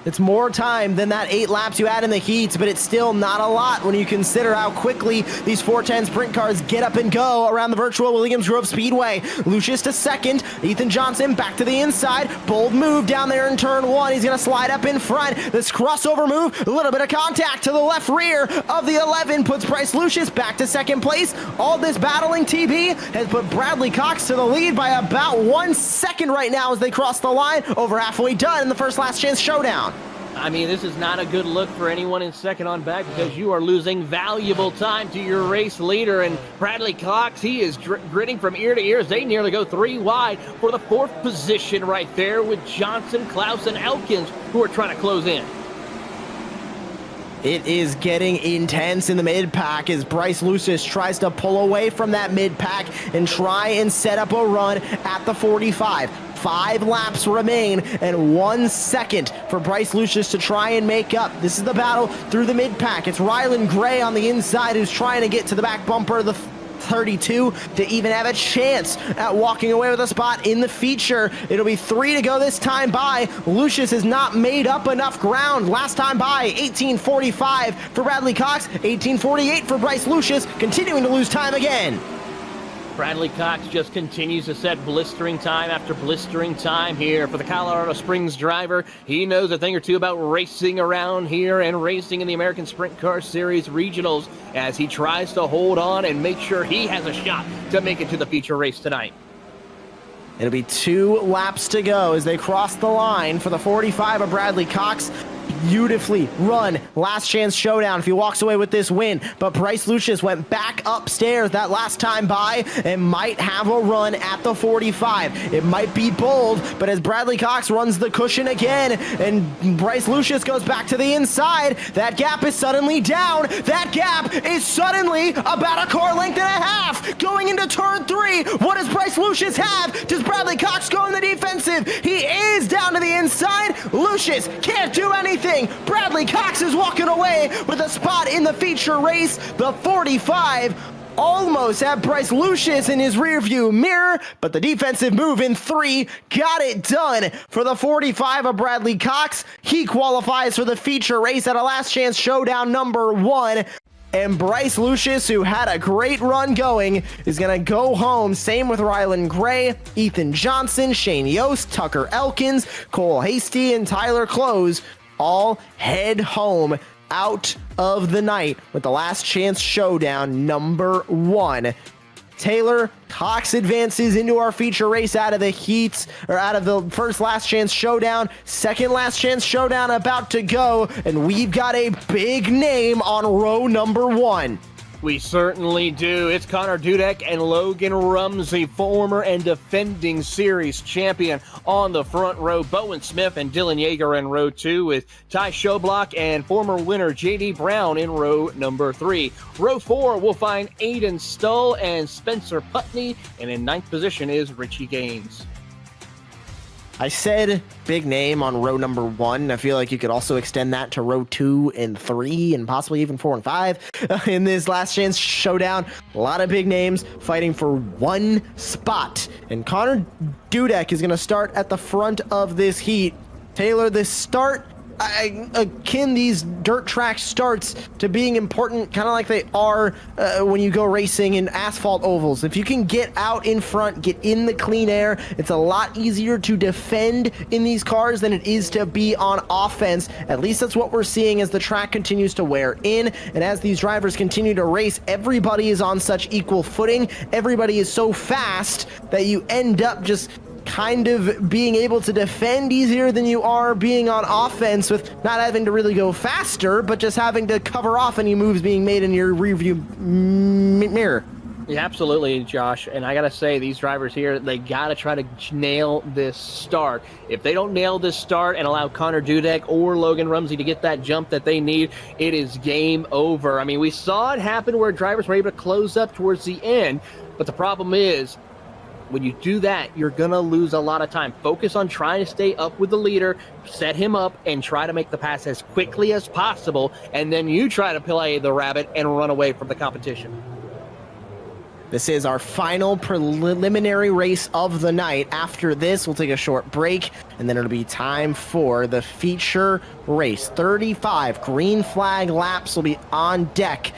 It's more time than that 8 laps you had in the heats, but it's still not a lot when you consider how quickly these 410 sprint cars get up and go around the virtual Williams Grove Speedway. Lucius to second, Ethan Johnson back to the inside. Bold move down there in turn 1. He's going to slide up in front. This crossover move, a little bit of contact to the left rear of the 11 puts Bryce Lucius back to second place. All this battling TB has put Bradley Cox to the lead by about 1 second right now as they cross the line. Over halfway done in the first last chance showdown. I mean, this is not a good look for anyone in second on back because you are losing valuable time to your race leader. And Bradley Cox, he is gritting from ear to ear as they nearly go 3 wide for the 4th position right there with Johnson, Klaus, and Elkins who are trying to close in. It is getting intense in the mid-pack as Bryce Lucius tries to pull away from that mid-pack and try and set up a run at the 45. 5 laps remain and 1 second for Bryce Lucius to try and make up. This is the battle through the mid-pack. It's Rylan Gray on the inside who's trying to get to the back bumper of the 32 to even have a chance at walking away with a spot in the feature. It'll be 3 to go this time by. Lucius has not made up enough ground. Last time by, 18:45 for Bradley Cox, 18:48 for Bryce Lucius, continuing to lose time again. Bradley Cox just continues to set blistering time after blistering time here for the Colorado Springs driver. He knows a thing or two about racing around here and racing in the American Sprint Car Series regionals as he tries to hold on and make sure he has a shot to make it to the feature race tonight. It'll be 2 laps to go as they cross the line for the 45 of Bradley Cox. Beautifully run last chance showdown if he walks away with this win, but Bryce Lucius went back upstairs that last time by and might have a run at the 45. It might be bold, but as Bradley Cox runs the cushion again and Bryce Lucius goes back to the inside, that gap is suddenly down. That gap is suddenly about a car length and a half going into turn 3. What does Bryce Lucius have? Does Bradley Cox go in the defensive? He is down to the inside. Lucius can't do anything. Bradley Cox is walking away with a spot in the feature race. The 45 almost had Bryce Lucius in his rearview mirror, but the defensive move in 3 got it done for the 45 of Bradley Cox. He qualifies for the feature race at a last chance showdown number 1. And Bryce Lucius, who had a great run going, is going to go home. Same with Rylan Gray, Ethan Johnson, Shane Yost, Tucker Elkins, Cole Hasty, and Tyler Close all head home out of the night with the last chance showdown number 1. Taylor Cox advances into our feature race out of the heats, or out of the first last chance showdown. Second last chance showdown about to go, and we've got a big name on row number 1. We certainly do. It's Connor Dudek and Logan Rumsey, former and defending series champion on the front row. Bowen Smith and Dylan Yeager in row 2 with Ty Schoblock and former winner J.D. Brown in row number 3. Row 4 will find Aiden Stull and Spencer Putney, and in 9th position is Richie Gaines. I said big name on row number 1. I feel like you could also extend that to row 2 and 3 and possibly even 4 and 5 in this last chance showdown. A lot of big names fighting for 1 spot. And Connor Dudek is going to start at the front of this heat. Taylor, this start, akin these dirt track starts to being important, kind of like they are when you go racing in asphalt ovals. If you can get out in front, get in the clean air, it's a lot easier to defend in these cars than it is to be on offense. At least that's what we're seeing as the track continues to wear in, and as these drivers continue to race, everybody is on such equal footing. Everybody is so fast that you end up just kind of being able to defend easier than you are being on offense, with not having to really go faster, but just having to cover off any moves being made in your rearview mirror. Yeah, absolutely, Josh. And I got to say, these drivers here, they got to try to nail this start. If they don't nail this start and allow Connor Dudek or Logan Rumsey to get that jump that they need, it is game over. I mean, we saw it happen where drivers were able to close up towards the end, but the problem is, when you do that, you're going to lose a lot of time. Focus on trying to stay up with the leader, set him up, and try to make the pass as quickly as possible, and then you try to play the rabbit and run away from the competition. This is our final preliminary race of the night. After this, we'll take a short break, and then it'll be time for the feature race. 35 green flag laps will be on deck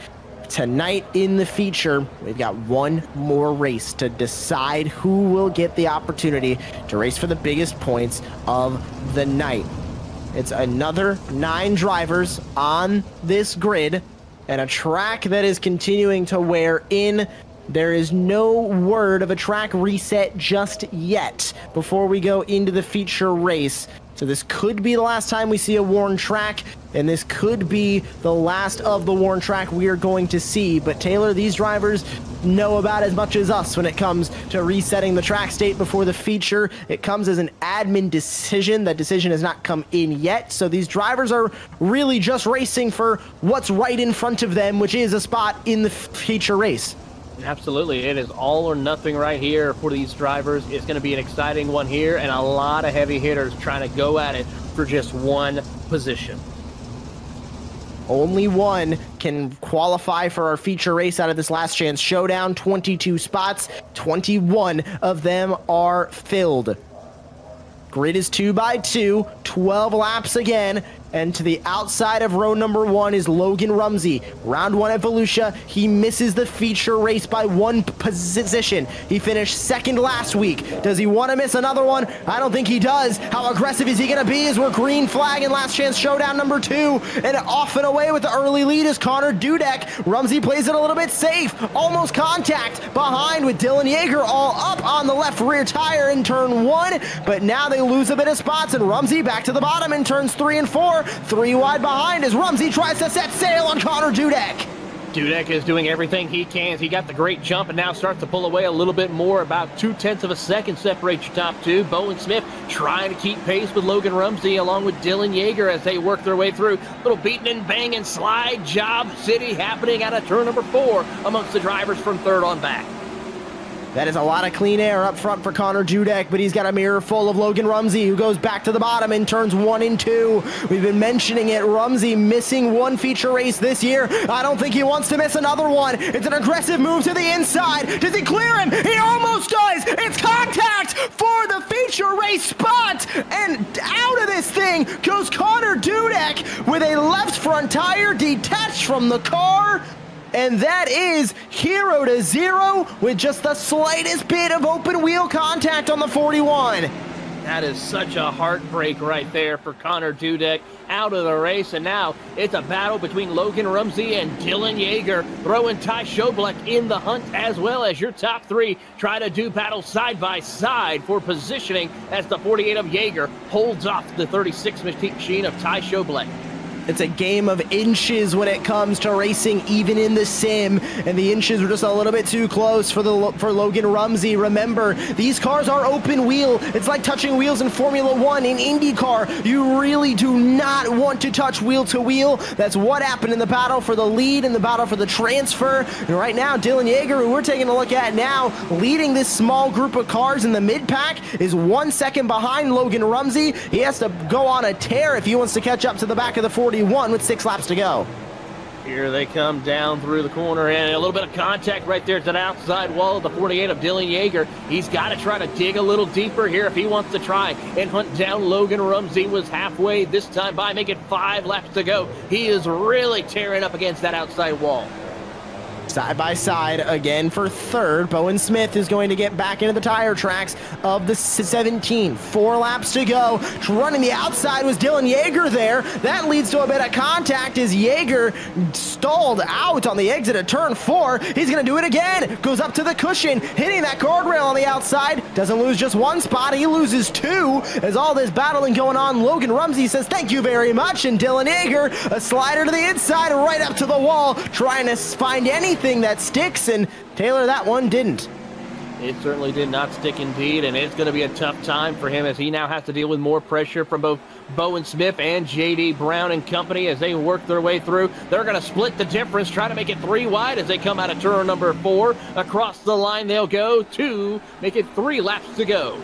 tonight in the feature. We've got one more race to decide who will get the opportunity to race for the biggest points of the night. It's another 9 drivers on this grid, and a track that is continuing to wear in. There is no word of a track reset just yet before we go into the feature race. So this could be the last time we see a worn track, and this could be the last of the worn track we are going to see. But Taylor, these drivers know about as much as us when it comes to resetting the track state before the feature. It comes as an admin decision. That decision has not come in yet. So these drivers are really just racing for what's right in front of them, which is a spot in the feature race. Absolutely. It is all or nothing right here for these drivers. It's going to be an exciting one here, and a lot of heavy hitters trying to go at it for just one position. Only one can qualify for our feature race out of this last chance showdown. 22 spots, 21 of them are filled. Grid is 2x2, 12 laps again, and to the outside of row number 1 is Logan Rumsey. Round 1 at Volusia, he misses the feature race by 1 position. He finished 2nd last week. Does he want to miss another one? I don't think he does. How aggressive is he going to be as we're green flag in last chance showdown number 2? And off and away with the early lead is Connor Dudek. Rumsey plays it a little bit safe. Almost contact behind with Dylan Yeager all up on the left rear tire in turn 1. But now they lose a bit of spots, and Rumsey back to the bottom in turns 3 and 4. 3 wide behind as Rumsey tries to set sail on Connor Dudek. Dudek is doing everything he can. He got the great jump and now starts to pull away a little bit more. About 0.2 of a second separates your top 2. Bowen Smith trying to keep pace with Logan Rumsey along with Dylan Yeager as they work their way through. Little beating and banging slide job city happening out of turn number 4 amongst the drivers from 3rd on back. That is a lot of clean air up front for Connor Dudek, but he's got a mirror full of Logan Rumsey, who goes back to the bottom in turns 1 and 2. We've been mentioning it. Rumsey missing 1 feature race this year. I don't think he wants to miss another one. It's an aggressive move to the inside. Does he clear him? He almost does. It's contact for the feature race spot. And out of this thing goes Connor Dudek with a left front tire detached from the car. And that is 0 to 0 with just the slightest bit of open wheel contact on the 41. That is such a heartbreak right there for Connor Dudek, out of the race. And now it's a battle between Logan Rumsey and Dylan Yeager, throwing Ty Schobleck in the hunt as well as your top 3 try to do battle side by side for positioning as the 48 of Yeager holds off the 36 machine of Ty Schobleck. It's a game of inches when it comes to racing, even in the sim, and the inches were just a little bit too close for Logan Rumsey. Remember, these cars are open wheel. It's like touching wheels in Formula 1 in IndyCar. You really do not want to touch wheel to wheel. That's what happened in the battle for the lead and the battle for the transfer. And right now, Dylan Yeager, who we're taking a look at now, leading this small group of cars in the mid-pack, is 1 second behind Logan Rumsey. He has to go on a tear if he wants to catch up to the back of the 41 with 6 laps to go. Here they come down through the corner, and a little bit of contact right there to the outside wall of the 48 of Dylan Yeager. He's got to try to dig a little deeper here if he wants to try and hunt down Logan Rumsey. Was halfway this time by, making 5 laps to go. He is really tearing up against that outside wall. Side by side again for 3rd. Bowen Smith is going to get back into the tire tracks of the 17. 4 laps to go. Running the outside was Dylan Yeager there. That leads to a bit of contact as Yeager stalled out on the exit of turn 4. He's going to do it again. Goes up to the cushion, hitting that guardrail on the outside. Doesn't lose just 1 spot. He loses 2. As all this battling going on, Logan Rumsey says thank you very much. And Dylan Yeager, a slider to the inside, right up to the wall, trying to find anything anything that sticks, and Taylor, that one didn't. It certainly did not stick indeed, and it's going to be a tough time for him as he now has to deal with more pressure from both Bowen Smith and J.D. Brown and company as they work their way through. They're going to split the difference, try to make it 3 wide as they come out of turn number 4. Across the line they'll go to make it 3 laps to go.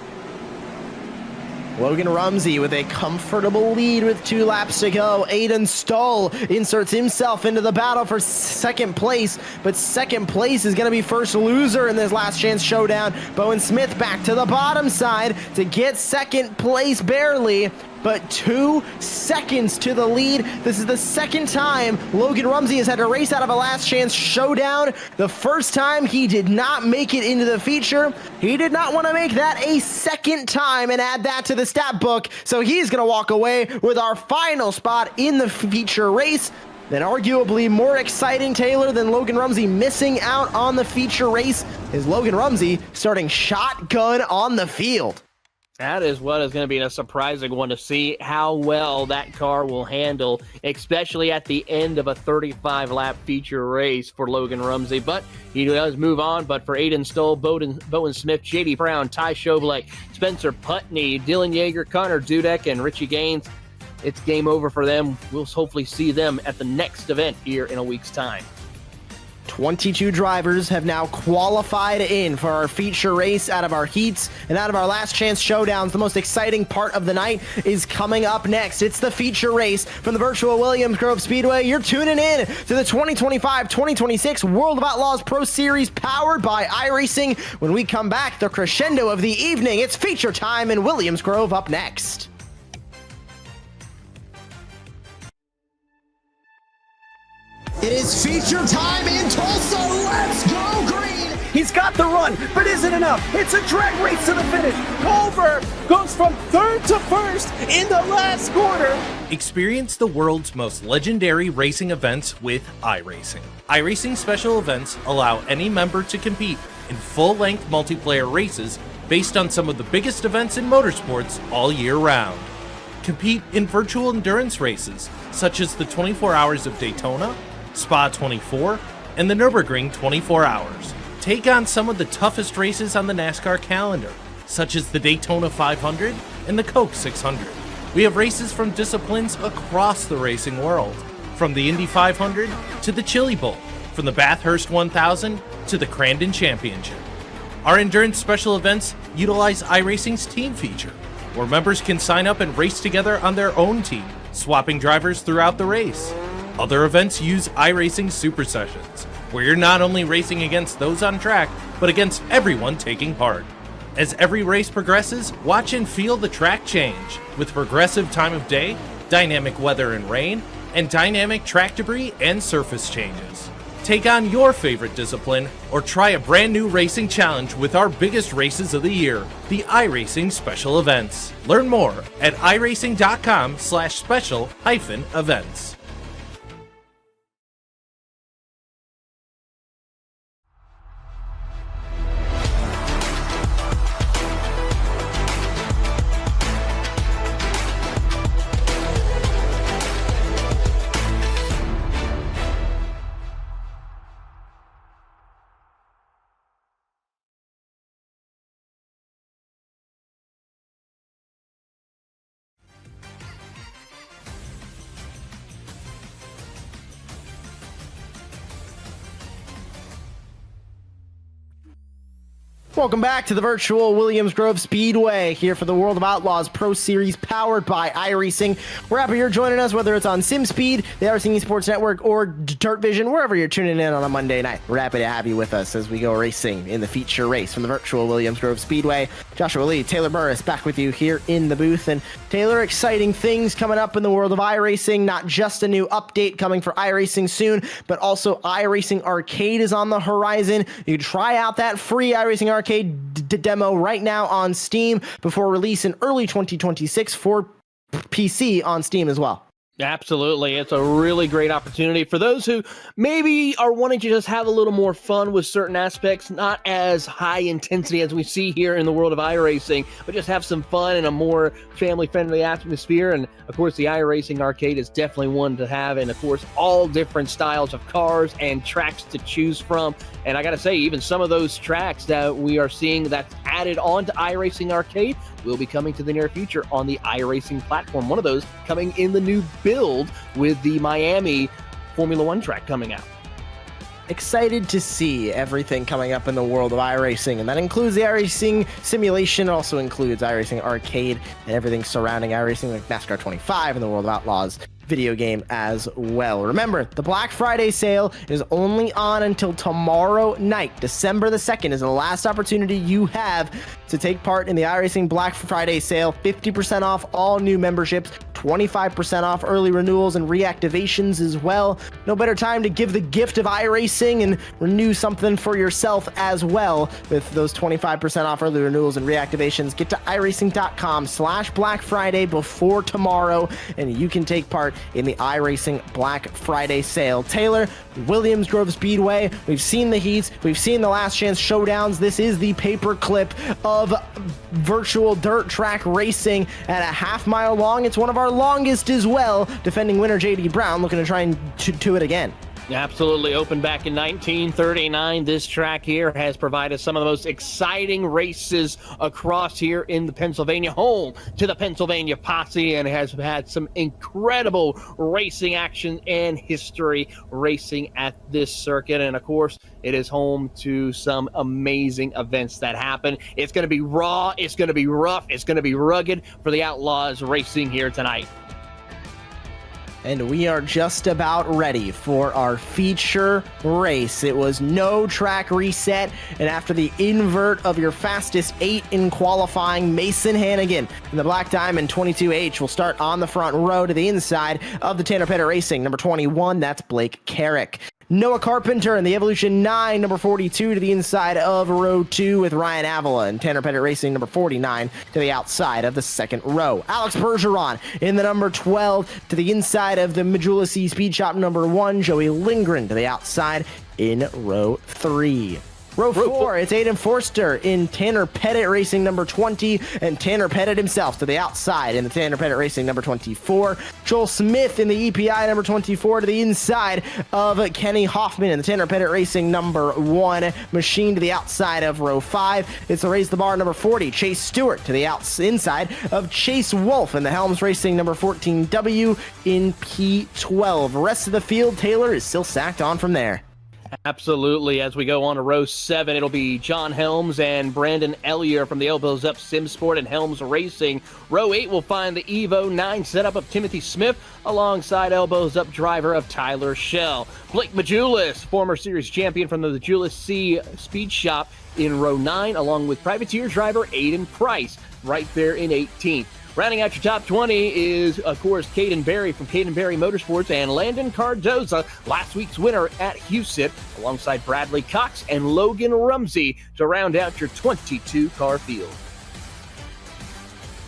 Logan Rumsey with a comfortable lead with 2 laps to go. Aiden Stoll inserts himself into the battle for second place, but second place is going to be first loser in this last chance showdown. Bowen Smith back to the bottom side to get second place barely, but 2 seconds to the lead. This is the second time Logan Rumsey has had to race out of a last chance showdown. The first time he did not make it into the feature. He did not want to make that a second time and add that to the stat book. So he's going to walk away with our final spot in the feature race. Then arguably more exciting, Taylor, than Logan Rumsey missing out on the feature race is Logan Rumsey starting shotgun on the field. That is what is going to be a surprising one to see how well that car will handle, especially at the end of a 35-lap feature race for Logan Rumsey. But he does move on. But for Aiden Stoll, Bowen Smith, J.D. Brown, Ty Chauvelin, Spencer Putney, Dylan Yeager, Connor Dudek, and Richie Gaines, it's game over for them. We'll hopefully see them at the next event here in a week's time. 22 drivers have now qualified in for our feature race out of our heats and out of our last chance showdowns. The most exciting part of the night is coming up next. It's the feature race from the virtual Williams Grove Speedway. You're tuning in to the 2025-2026 World of Outlaws Pro Series powered by iRacing. When we come back, the crescendo of the evening, it's feature time in Williams Grove up next. It is feature time in Tulsa. Let's go green. He's got the run, but is it enough? It's a drag race to the finish. Culver goes from 3rd to 1st in the last quarter. Experience the world's most legendary racing events with iRacing. iRacing special events allow any member to compete in full-length multiplayer races based on some of the biggest events in motorsports all year round. Compete in virtual endurance races such as the 24 Hours of Daytona, Spa 24, and the Nürburgring 24 Hours. Take on some of the toughest races on the NASCAR calendar, such as the Daytona 500 and the Coke 600. We have races from disciplines across the racing world, from the Indy 500 to the Chili Bowl, from the Bathurst 1000 to the Crandon Championship. Our endurance special events utilize iRacing's team feature, where members can sign up and race together on their own team, swapping drivers throughout the race. Other events use iRacing Super Sessions, where you're not only racing against those on track, but against everyone taking part. As every race progresses, watch and feel the track change, with progressive time of day, dynamic weather and rain, and dynamic track debris and surface changes. Take on your favorite discipline, or try a brand new racing challenge with our biggest races of the year, the iRacing Special Events. Learn more at iracing.com/special-events. Welcome back to the virtual Williams Grove Speedway here for the World of Outlaws Pro Series powered by iRacing. We're happy you're joining us, whether it's on SimSpeed, the iRacing Esports Network, or Dirt Vision, wherever you're tuning in on a Monday night. We're happy to have you with us as we go racing in the feature race from the virtual Williams Grove Speedway. Joshua Lee, Taylor Burris back with you here in the booth. And Taylor, exciting things coming up in the world of iRacing. Not just a new update coming for iRacing soon, but also iRacing Arcade is on the horizon. You can try out that free iRacing Arcade demo right now on Steam before release in early 2026 for PC on Steam as well. Absolutely. It's a really great opportunity for those who maybe are wanting to just have a little more fun with certain aspects, not as high intensity as we see here in the world of iRacing, but just have some fun in a more family-friendly atmosphere. And of course, the iRacing arcade is definitely one to have. And of course, all different styles of cars and tracks to choose from. And I got to say, even some of those tracks that we are seeing that's added on to iRacing arcade will be coming to the near future on the iRacing platform. One of those coming in the new build with the Miami Formula One track coming out. Excited to see everything coming up in the world of iRacing, and that includes the iRacing simulation. It also includes iRacing arcade and everything surrounding iRacing, like NASCAR 25 and the World of Outlaws video game as well. Remember, the Black Friday sale is only on until tomorrow night. December the 2nd is the last opportunity you have to take part in the iRacing Black Friday sale. 50% off all new memberships, 25% off early renewals and reactivations as well. No better time to give the gift of iRacing and renew something for yourself as well with those 25% off early renewals and reactivations. Get to iRacing.com/Black Friday before tomorrow, and you can take part in the iRacing Black Friday sale. Taylor, Williams Grove Speedway, we've seen the heats, we've seen the last chance showdowns. This is the paperclip of virtual dirt track racing at a half-mile long. It's one of our longest as well. Defending winner JD Brown looking to try and do it again. Absolutely. Opened back in 1939. This track here has provided some of the most exciting races across here in the Pennsylvania, home to the Pennsylvania Posse, and has had some incredible racing action and history racing at this circuit. And of course, it is home to some amazing events that happen. It's going to be raw. It's going to be rough. It's going to be rugged for the Outlaws racing here tonight. And we are just about ready for our feature race. It was no track reset, and after the invert of your fastest 8 in qualifying, Mason Hannigan in the Black Diamond 22H will start on the front row to the inside of the Tanner Pettit Racing. Number 21, that's Blake Carrick. Noah Carpenter in the Evolution 9, number 42 to the inside of row 2 with Ryan Avila and Tanner Pettit Racing, number 49 to the outside of the second row. Alex Bergeron in the number 12 to the inside of the Majula C Speed Shop, number 1, Joey Lindgren to the outside in row 3. Row 4, it's Aiden Forster in Tanner Pettit Racing number 20, and Tanner Pettit himself to the outside in the Tanner Pettit Racing number 24. Joel Smith in the EPI number 24 to the inside of Kenny Hoffman in the Tanner Pettit Racing number 1. Machine to the outside of row 5. It's the Raise the Bar number 40. Chase Stewart to the inside of Chase Wolf in the Helms Racing number 14W in P12. Rest of the field, Taylor, is still stacked on from there. Absolutely. As we go on to row 7, it'll be John Helms and Brandon Ellier from the Elbows Up Sim Sport and Helms Racing. Row 8 will find the Evo 9 setup of Timothy Smith alongside Elbows Up driver of Tyler Schell. Blake Majulis, former series champion from the Majulis C Speed Shop in row 9, along with privateer driver Aiden Price right there in 18th. Rounding out your top 20 is, of course, Caden Berry from Caden Berry Motorsports and Landon Cardoza, last week's winner at Huset, alongside Bradley Cox and Logan Rumsey to round out your 22-car field.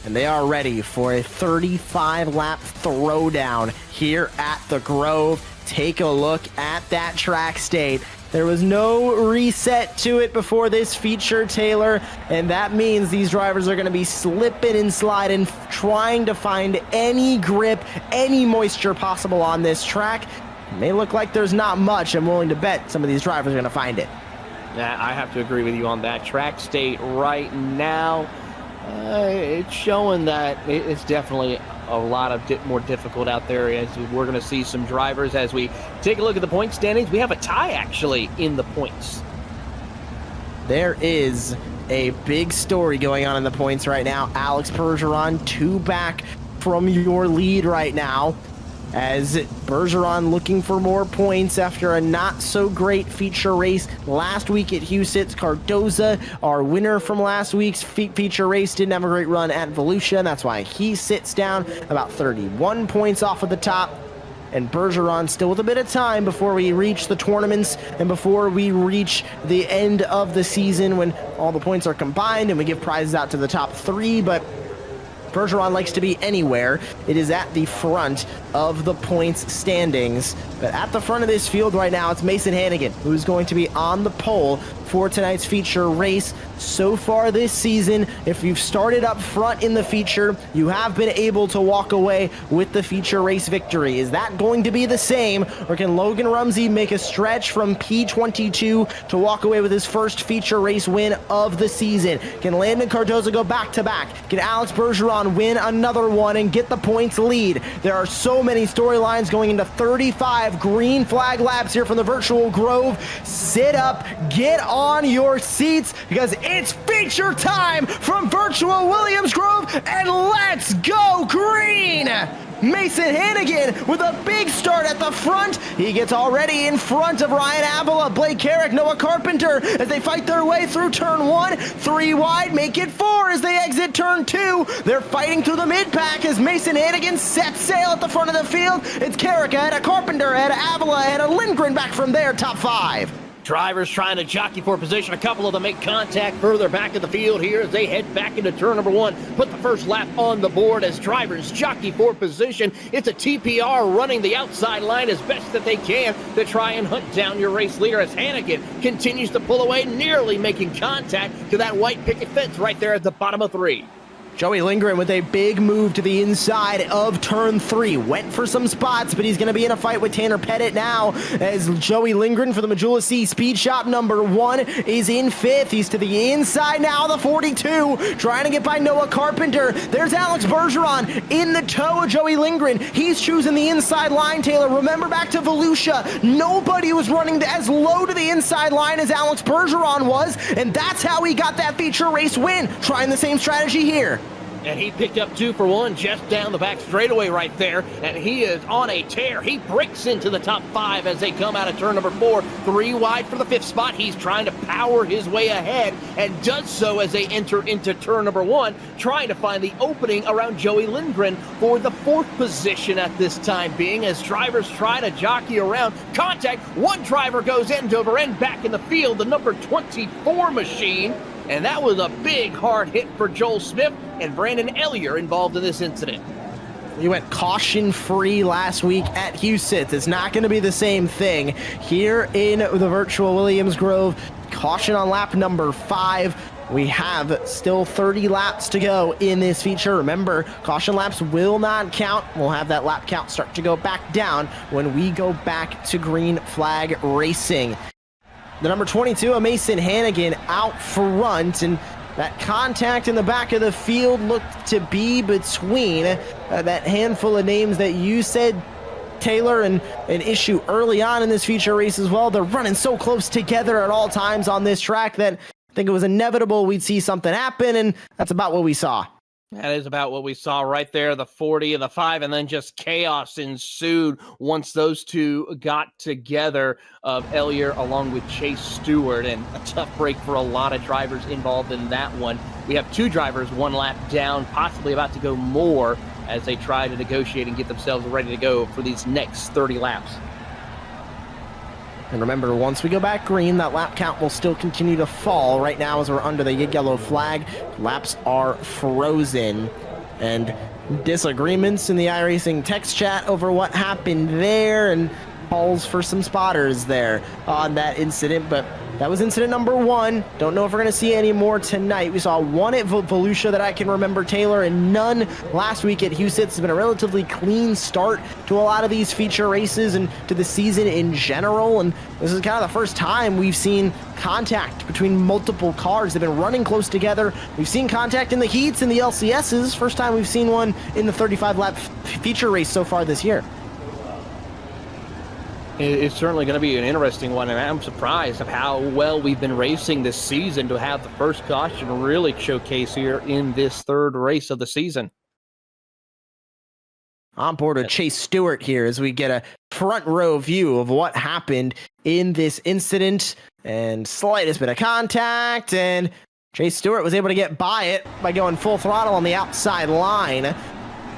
And they are ready for a 35-lap throwdown here at the Grove. Take a look at that track state. There was no reset to it before this feature, Taylor, and that means these drivers are going to be slipping and sliding, trying to find any grip, any moisture possible on this track. It may look like there's not much. I'm willing to bet some of these drivers are going to find it. Yeah, I have to agree with you on that. Track state right now, it's showing that it's definitely a lot of more difficult out there, as we're going to see some drivers as we take a look at the point standings. We have a tie actually in the points. There is a big story going on in the points right now. Alex Bergeron 2 back from your lead right now, as Bergeron looking for more points after a not so great feature race last week at Huset's. Cardoza, our winner from last week's feature race, didn't have a great run at Volusia, and that's why he sits down about 31 points off of the top. And Bergeron still with a bit of time before we reach the tournaments and before we reach the end of the season when all the points are combined and we give prizes out to the top 3, but Bergeron likes to be anywhere. It is at the front of the points standings. But at the front of this field right now, it's Mason Hannigan, who's going to be on the pole for tonight's feature race. So far this season, if you've started up front in the feature, you have been able to walk away with the feature race victory. Is that going to be the same, or can Logan Rumsey make a stretch from P22 to walk away with his first feature race win of the season? Can Landon Cardozo go back-to-back? Can Alex Bergeron win another one and get the points lead? There are so many storylines going into 35 green flag laps here from the virtual Grove. Sit up, get on your seats, because it's feature time from virtual Williams Grove, and let's go green! Mason Hannigan with a big start at the front. He gets already in front of Ryan Avila, Blake Carrick, Noah Carpenter as they fight their way through turn 1. 3 wide, make it 4 as they exit turn 2. They're fighting through the mid-pack as Mason Hannigan sets sail at the front of the field. It's Carrick ahead of Carpenter, ahead of Avila, ahead of Lindgren back from there, top 5. Drivers trying to jockey for position. A couple of them make contact further back in the field here as they head back into turn number 1. Put the first lap on the board as drivers jockey for position. It's a TPR running the outside line as best that they can to try and hunt down your race leader as Hannigan continues to pull away, nearly making contact to that white picket fence right there at the bottom of 3. Joey Lindgren with a big move to the inside of turn 3. Went for some spots, but he's going to be in a fight with Tanner Pettit now as Joey Lindgren for the Majula C Speed Shop number 1 is in 5th. He's to the inside now, the 42, trying to get by Noah Carpenter. There's Alex Bergeron in the toe of Joey Lindgren. He's choosing the inside line, Taylor. Remember back to Volusia. Nobody was running as low to the inside line as Alex Bergeron was, and that's how he got that feature race win. Trying the same strategy here. And he picked up 2 for 1 just down the back straightaway right there. And he is on a tear. He breaks into the top 5 as they come out of turn number 4. 3 wide for the 5th spot. He's trying to power his way ahead and does so as they enter into turn number 1, trying to find the opening around Joey Lindgren for the 4th position at this time being as drivers try to jockey around. Contact. One driver goes end over end back in the field, the number 24 machine. And that was a big hard hit for Joel Smith and Brandon Ellier involved in this incident. He went caution-free last week at Huset's. It's not going to be the same thing here in the virtual Williams Grove. Caution on lap number 5. We have still 30 laps to go in this feature. Remember, caution laps will not count. We'll have that lap count start to go back down when we go back to green flag racing. The number 22, a Mason Hannigan out front, and that contact in the back of the field looked to be between that handful of names that you said, Taylor, and an issue early on in this feature race as well. They're running so close together at all times on this track that I think it was inevitable we'd see something happen, and that's about what we saw. That is about what we saw right there, the 40 and the 5, and then just chaos ensued once those two got together of Ellier along with Chase Stewart, and a tough break for a lot of drivers involved in that one. We have 2 drivers 1 lap down, possibly about to go more as they try to negotiate and get themselves ready to go for these next 30 laps. And remember, once we go back green, that lap count will still continue to fall. Right now, as we're under the yellow flag, laps are frozen. And disagreements in the iRacing text chat over what happened there, and calls for some spotters there on that incident. But that was incident number 1. Don't know if we're going to see any more tonight. We saw 1 at Volusia that I can remember, Taylor, and none last week at Huset's. It's been a relatively clean start to a lot of these feature races and to the season in general. And this is kind of the first time we've seen contact between multiple cars. They've been running close together. We've seen contact in the heats and the LCSs. First time we've seen one in the 35-lap feature race so far this year. It's certainly going to be an interesting one, and I'm surprised of how well we've been racing this season to have the first caution really showcase here in this 3rd race of the season. On board with Chase Stewart here as we get a front row view of what happened in this incident, and slightest bit of contact, and Chase Stewart was able to get by it by going full throttle on the outside line.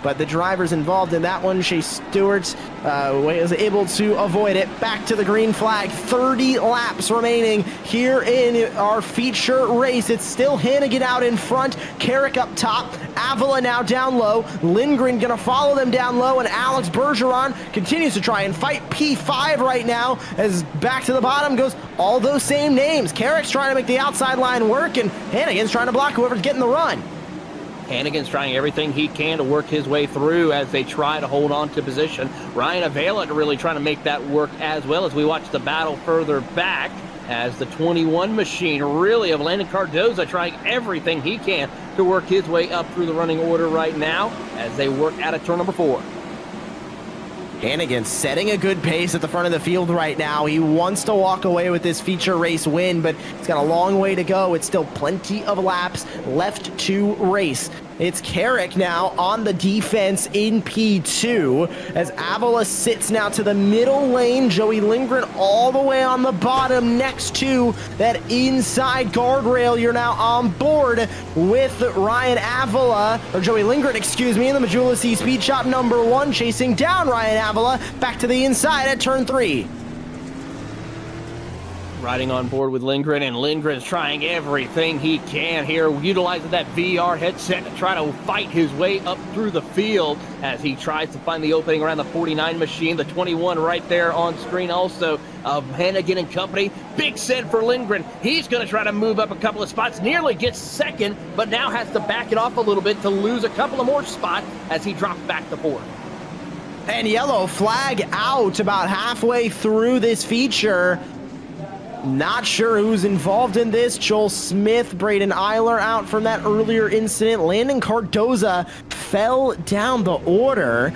but the drivers involved in that one, Chase Stewart, was able to avoid it. Back to the green flag, 30 laps remaining here in our feature race. It's still Hannigan out in front, Carrick up top, Avila now down low, Lindgren gonna follow them down low, and Alex Bergeron continues to try and fight P5 right now, as back to the bottom goes all those same names. Carrick's trying to make the outside line work, and Hannigan's trying to block whoever's getting the run. Hannigan's trying everything he can to work his way through as they try to hold on to position. Ryan Avila really trying to make that work as well, as we watch the battle further back, as the 21 machine really of Landon Cardoza trying everything he can to work his way up through the running order right now as they work out of turn number 4. Hannigan setting a good pace at the front of the field right now. He wants to walk away with this feature race win, but he's got a long way to go. It's still plenty of laps left to race. It's Carrick now on the defense in P2 as Avila sits now to the middle lane. Joey Lindgren all the way on the bottom next to that inside guardrail. You're now on board with Ryan Avila, or Joey Lindgren, excuse me, in the Majula C Speed Shop number 1, chasing down Ryan Avila back to the inside at turn 3. Riding on board with Lindgren, and Lindgren's trying everything he can here, utilizing that VR headset to try to fight his way up through the field as he tries to find the opening around the 49 machine. The 21 right there on screen also of Hannigan and company. Big set for Lindgren. He's going to try to move up a couple of spots, nearly gets second, but now has to back it off a little bit to lose a couple of more spots as he drops back to 4th. And yellow flag out about halfway through this feature. Not sure who's involved in this. Joel Smith, Braden Eiler out from that earlier incident. Landon Cardoza fell down the order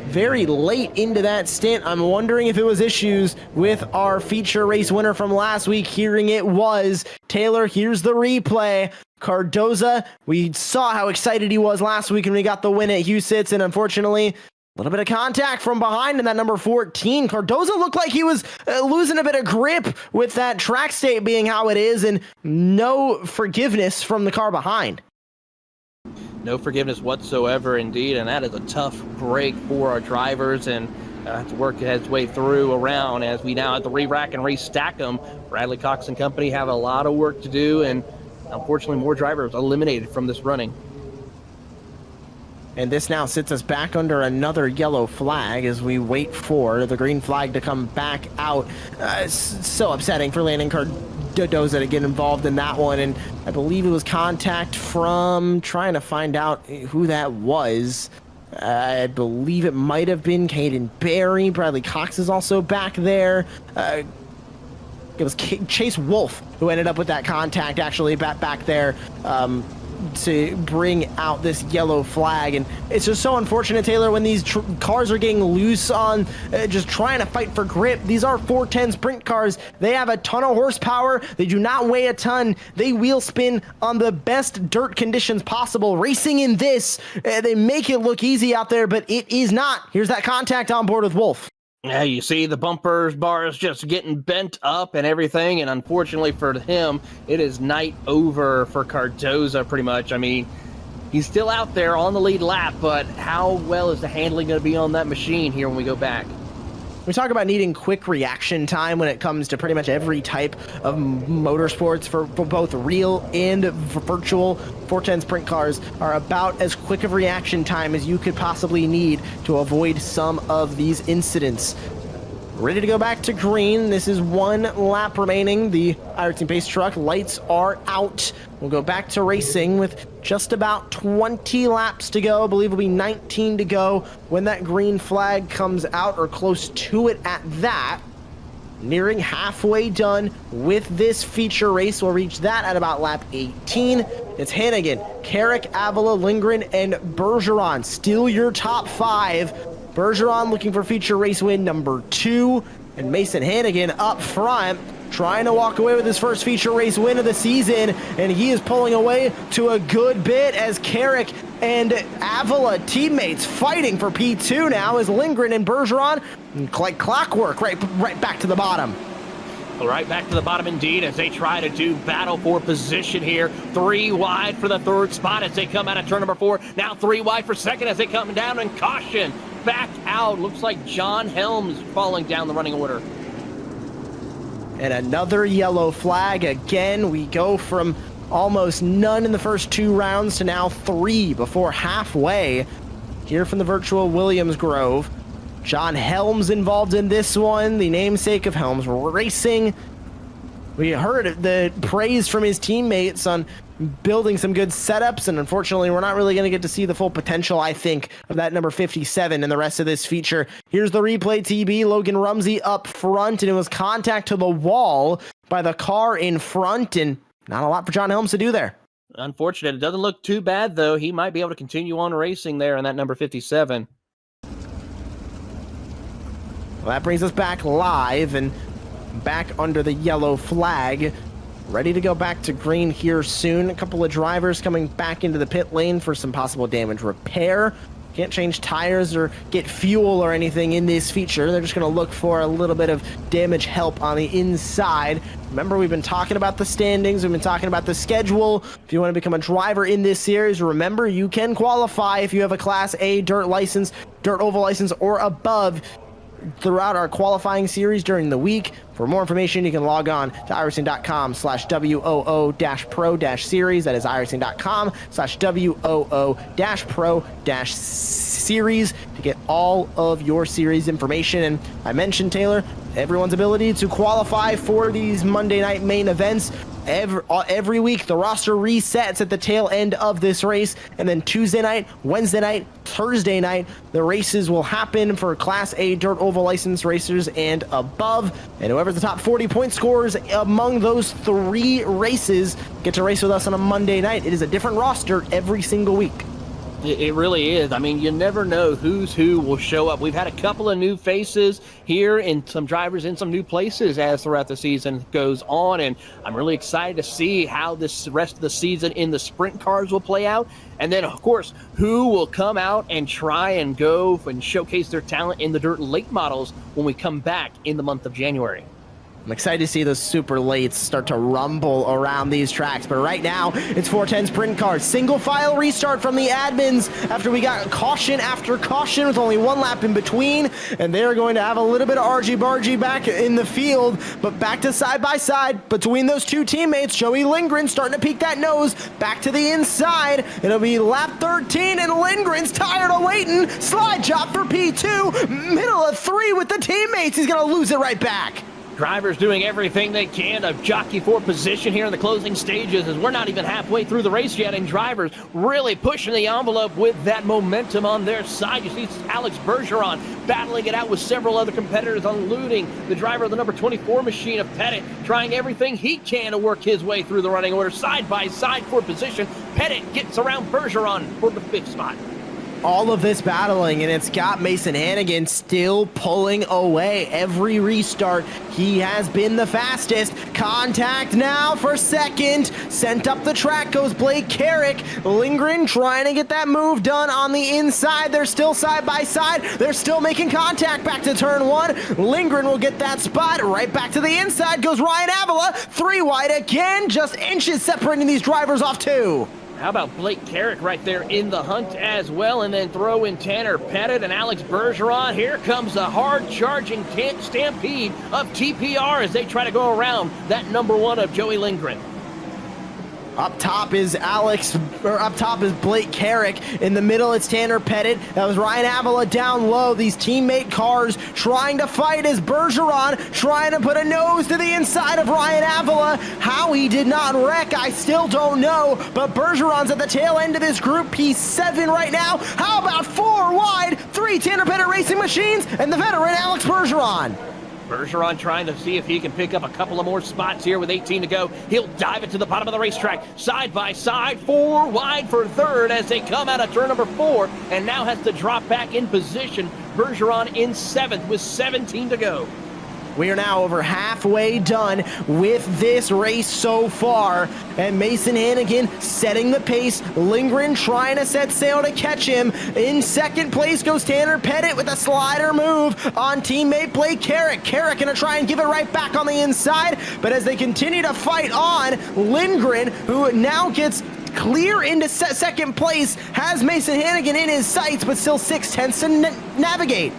very late into that stint. I'm wondering if it was issues with our feature race winner from last week. Hearing it was. Taylor, here's the replay. Cardoza, we saw how excited he was last week when we got the win at Huset's, and unfortunately, a little bit of contact from behind in that number 14. Cardoza looked like he was losing a bit of grip with that track state being how it is, and no forgiveness from the car behind. No forgiveness whatsoever, indeed, and that is a tough break for our drivers, and have to work his way through around as we now have to re-rack and restack them. Bradley Cox and company have a lot of work to do, and unfortunately more drivers eliminated from this running. And this now sits us back under another yellow flag as we wait for the green flag to come back out. So upsetting for Landon Cardoza to get involved in that one. And I believe it was contact from trying to find out who that was. I believe it might have been Caden Barry. Bradley Cox is also back there. It was Chase Wolf who ended up with that contact actually back there. To bring out this yellow flag, and it's just so unfortunate, Taylor, when these cars are getting loose on just trying to fight for grip. These are 410 sprint cars. They have a ton of horsepower. They do not weigh a ton. They wheel spin on the best dirt conditions possible. Racing in this, they make it look easy out there, but it is not. Here's that contact on board with Wolf. Yeah, you see the bumpers, bars just getting bent up and everything, and unfortunately for him, it is night over for Cardoza pretty much. I mean, he's still out there on the lead lap, but how well is the handling going to be on that machine here when we go back? We talk about needing quick reaction time when it comes to pretty much every type of motorsports for both real and virtual. 410 sprint cars are about as quick of reaction time as you could possibly need to avoid some of these incidents. Ready to go back to green. This is one lap remaining. The iRacing Pace truck lights are out. We'll go back to racing with just about 20 laps to go. I believe it'll be 19 to go when that green flag comes out, or close to it at that. Nearing halfway done with this feature race. We'll reach that at about lap 18. It's Hannigan, Carrick, Avila, Lindgren, and Bergeron. Still your top 5. Bergeron looking for feature race win number 2, and Mason Hannigan up front trying to walk away with his first feature race win of the season, and he is pulling away to a good bit as Carrick and Avila teammates fighting for P2 now as Lindgren and Bergeron like clockwork right back to the bottom. Right back to the bottom indeed as they try to do battle for position here. 3 wide for the third spot as they come out of turn number 4. Now 3 wide for second as they come down, and caution back out. Looks like John Helms falling down the running order. And another yellow flag. Again, we go from almost none in the first 2 rounds to now 3 before halfway here from the virtual Williams Grove. John Helms involved in this one, the namesake of Helms Racing. We heard the praise from his teammates on building some good setups, and unfortunately we're not really going to get to see the full potential, I think, of that number 57 in the rest of this feature. Here's the replay TB. Logan Rumsey up front, and it was contact to the wall by the car in front, and not a lot for John Helms to do there. Unfortunate. It doesn't look too bad, though. He might be able to continue on racing there in that number 57. Well, that brings us back live and back under the yellow flag. Ready to go back to green here soon. A couple of drivers coming back into the pit lane for some possible damage repair. Can't change tires or get fuel or anything in this feature. They're just going to look for a little bit of damage help on the inside. Remember, we've been talking about the standings. We've been talking about the schedule. If you want to become a driver in this series, remember, you can qualify if you have a Class A dirt license, dirt oval license, or above throughout our qualifying series during the week. For more information, you can log on to iRacing.com/WOO-Pro-Series. That is iRacing.com/WOO-Pro-Series to get all of your series information. And I mentioned, Taylor, everyone's ability to qualify for these Monday night main events. Every week, the roster resets at the tail end of this race, and then Tuesday night, Wednesday night, Thursday night, the races will happen for Class A dirt oval license racers and above, and whoever's the top 40 point scorers among those 3 races get to race with us on a Monday night. It is a different roster every single week. It really is. I mean, you never know who's who will show up. We've had a couple of new faces here and some drivers in some new places as throughout the season goes on, and I'm really excited to see how this rest of the season in the sprint cars will play out. And then, of course, who will come out and try and go and showcase their talent in the dirt late models when we come back in the month of January. I'm excited to see those super lates start to rumble around these tracks, but right now it's 410 sprint cars. Single file restart from the admins after we got caution after caution with only 1 lap in between, and they're going to have a little bit of argy-bargy back in the field, but back to side by side between those 2 teammates. Joey Lindgren starting to peek that nose back to the inside. It'll be lap 13, and Lindgren's tired of waiting. Slide job for P2, middle of 3 with the teammates. He's going to lose it right back. Drivers doing everything they can to jockey for position here in the closing stages, as we're not even halfway through the race yet, and drivers really pushing the envelope with that momentum on their side. You see Alex Bergeron battling it out with several other competitors, including the driver of the number 24 machine of Pettit, trying everything he can to work his way through the running order side by side for position. Pettit gets around Bergeron for the 5th spot. All of this battling, and it's got Mason Hannigan still pulling away. Every restart, he has been the fastest. Contact now for second. Sent up the track goes Blake Carrick. Lindgren trying to get that move done on the inside. They're still side by side. They're still making contact back to turn 1. Lindgren will get that spot. Right back to the inside goes Ryan Avila. 3 wide again, just inches separating these drivers off 2. How about Blake Carrick right there in the hunt as well, and then throw in Tanner Pettit and Alex Bergeron. Here comes a hard-charging stampede of TPR as they try to go around that number 1 of Joey Lindgren. Up top is Blake Carrick. In the middle, it's Tanner Pettit. That was Ryan Avila down low. These teammate cars trying to fight as Bergeron trying to put a nose to the inside of Ryan Avila. How he did not wreck, I still don't know. But Bergeron's at the tail end of this group, P7 right now. How about 4 wide, 3 Tanner Pettit Racing Machines, and the veteran Alex Bergeron. Bergeron trying to see if he can pick up a couple of more spots here with 18 to go. He'll dive it to the bottom of the racetrack, side by side, 4 wide for 3rd as they come out of turn number 4, and now has to drop back in position. Bergeron in 7th with 17 to go. We are now over halfway done with this race so far, and Mason Hannigan setting the pace. Lindgren trying to set sail to catch him. In second place goes Tanner Pettit with a slider move on teammate Blake Carrick. Carrick gonna try and give it right back on the inside, but as they continue to fight on, Lindgren, who now gets clear into second place, has Mason Hannigan in his sights, but still 6/10 to navigate.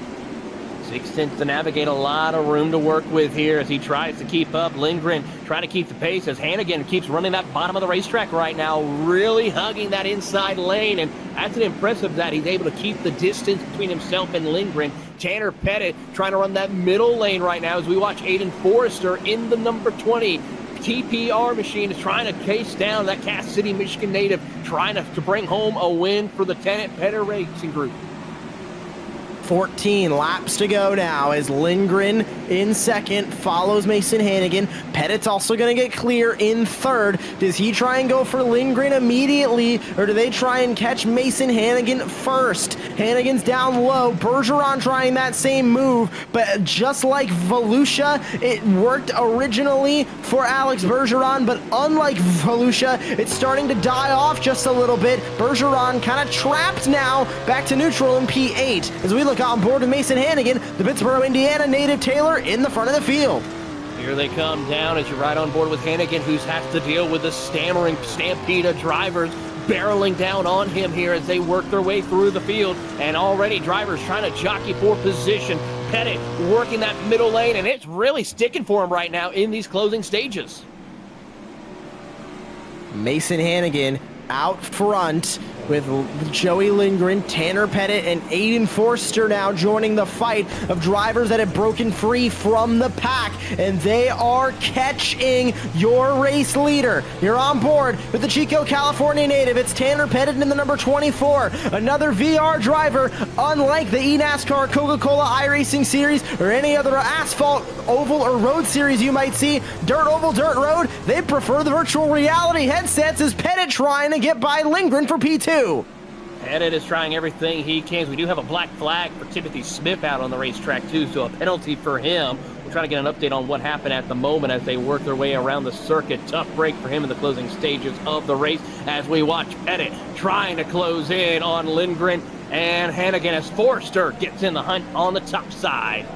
6/10 to navigate, a lot of room to work with here as he tries to keep up. Lindgren trying to keep the pace as Hannigan keeps running that bottom of the racetrack right now, really hugging that inside lane, and that's an impressive that he's able to keep the distance between himself and Lindgren. Tanner Pettit trying to run that middle lane right now as we watch Aiden Forrester in the number 20. TPR machine is trying to chase down that Cass City, Michigan native, trying to bring home a win for the Tanner Pettit Racing Group. 14 laps to go now as Lindgren in second follows Mason Hannigan. Pettit's also going to get clear in third. Does he try and go for Lindgren immediately, or do they try and catch Mason Hannigan first? Hannigan's down low. Bergeron trying that same move, but just like Volusia, it worked originally for Alex Bergeron, but unlike Volusia, it's starting to die off just a little bit. Bergeron kind of trapped now, back to neutral in P8. As we look on board with Mason Hannigan, the Pittsburgh, Indiana native Taylor in the front of the field. Here they come down as you ride on board with Hannigan, who has to deal with the stammering stampede of drivers barreling down on him here as they work their way through the field. And already drivers trying to jockey for position. Pettit working that middle lane, and it's really sticking for him right now in these closing stages. Mason Hannigan out front with Joey Lindgren, Tanner Pettit, and Aiden Forster now joining the fight of drivers that have broken free from the pack, and they are catching your race leader. You're on board with the Chico, California native. It's Tanner Pettit in the number 24, another VR driver. Unlike the eNASCAR, Coca-Cola iRacing series, or any other asphalt, oval, or road series you might see, dirt oval, dirt road, they prefer the virtual reality headsets as Pettit trying to get by Lindgren for P2. Pettit is trying everything he can. We do have a black flag for Timothy Smith out on the racetrack too, so a penalty for him. We're trying to get an update on what happened at the moment as they work their way around the circuit. Tough break for him in the closing stages of the race as we watch Pettit trying to close in on Lindgren and Hannigan as Forster gets in the hunt on the top side.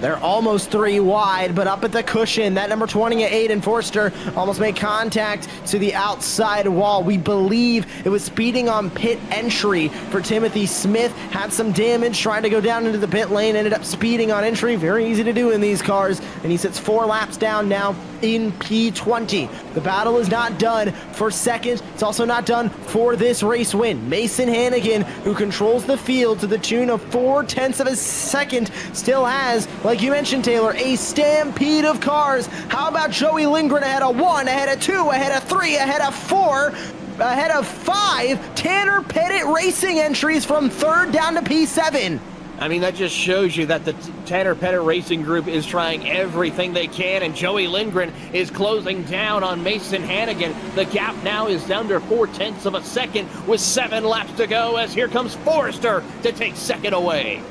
They're almost 3 wide, but up at the cushion, that number 28 and Forster almost made contact to the outside wall. We believe it was speeding on pit entry for Timothy Smith. Had some damage trying to go down into the pit lane, ended up speeding on entry. Very easy to do in these cars, and he sits 4 laps down now in P20. The battle is not done for second. It's also not done for this race win. Mason Hannigan, who controls the field to the tune of 0.4 of a second, still has, like you mentioned, Taylor, a stampede of cars. How about Joey Lindgren ahead of 1, ahead of 2, ahead of 3, ahead of 4, ahead of 5? Tanner Pettit Racing entries from 3rd down to P7. I mean, that just shows you that the Tanner Pettit Racing Group is trying everything they can, and Joey Lindgren is closing down on Mason Hannigan. The gap now is under 0.4 of a second with 7 laps to go as here comes Forrester to take second away.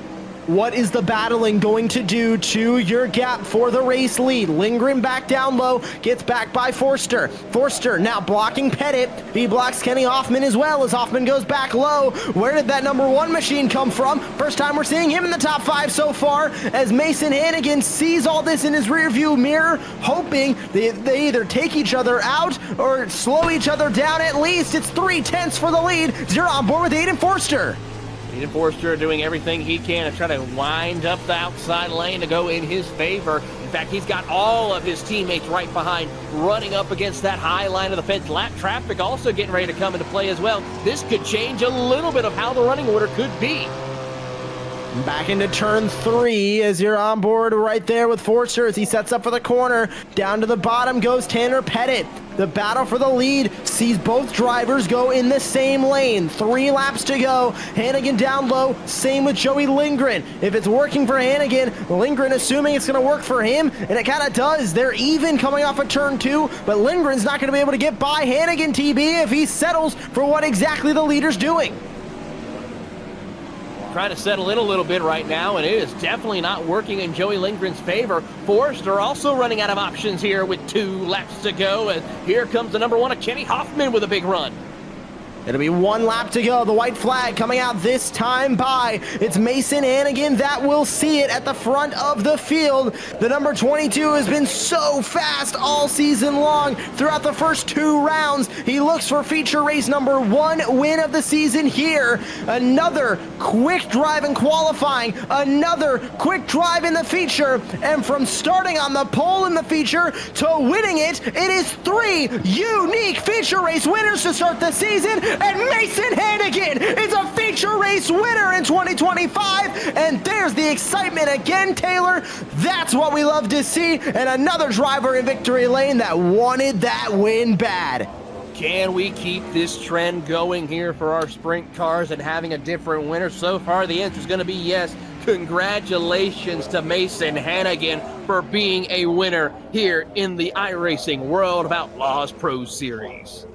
What is the battling going to do to your gap for the race lead? Lindgren back down low, gets back by Forster. Forster now blocking Pettit. He blocks Kenny Hoffman as well as Hoffman goes back low. Where did that number 1 machine come from? First time we're seeing him in the top 5 so far as Mason Hannigan sees all this in his rearview mirror, hoping they either take each other out or slow each other down at least. It's 0.3 for the lead. You're on board with Aiden Forster. Aiden Forster doing everything he can to try to wind up the outside lane to go in his favor. In fact, he's got all of his teammates right behind, running up against that high line of the fence. Lap traffic also getting ready to come into play as well. This could change a little bit of how the running order could be. Back into turn 3 as you're on board right there with Forster as he sets up for the corner. Down to the bottom goes Tanner Pettit. The battle for the lead sees both drivers go in the same lane. 3 laps to go. Hannigan down low. Same with Joey Lindgren. If it's working for Hannigan, Lindgren assuming it's going to work for him, and it kind of does. They're even coming off of turn 2, but Lindgren's not going to be able to get by Hannigan, TB, if he settles for what exactly the leader's doing. trying to settle in a little bit right now, and it is definitely not working in Joey Lindgren's favor. Forrester also running out of options here with 2 laps to go, and here comes the number 1 of Kenny Hoffman with a big run. It'll be 1 lap to go. The white flag coming out this time by. It's Mason Hannigan that will see it at the front of the field. The number 22 has been so fast all season long. Throughout the first 2 rounds, he looks for feature race number 1 win of the season here. Another quick drive in qualifying, another quick drive in the feature, and from starting on the pole in the feature to winning it, it is 3 unique feature race winners to start the season. And Mason Hannigan is a feature race winner in 2025. And there's the excitement again, Taylor. That's what we love to see. And another driver in victory lane that wanted that win bad. Can we keep this trend going here for our sprint cars and having a different winner? So far, the answer is going to be yes. Congratulations to Mason Hannigan for being a winner here in the iRacing World of Outlaws Pro Series.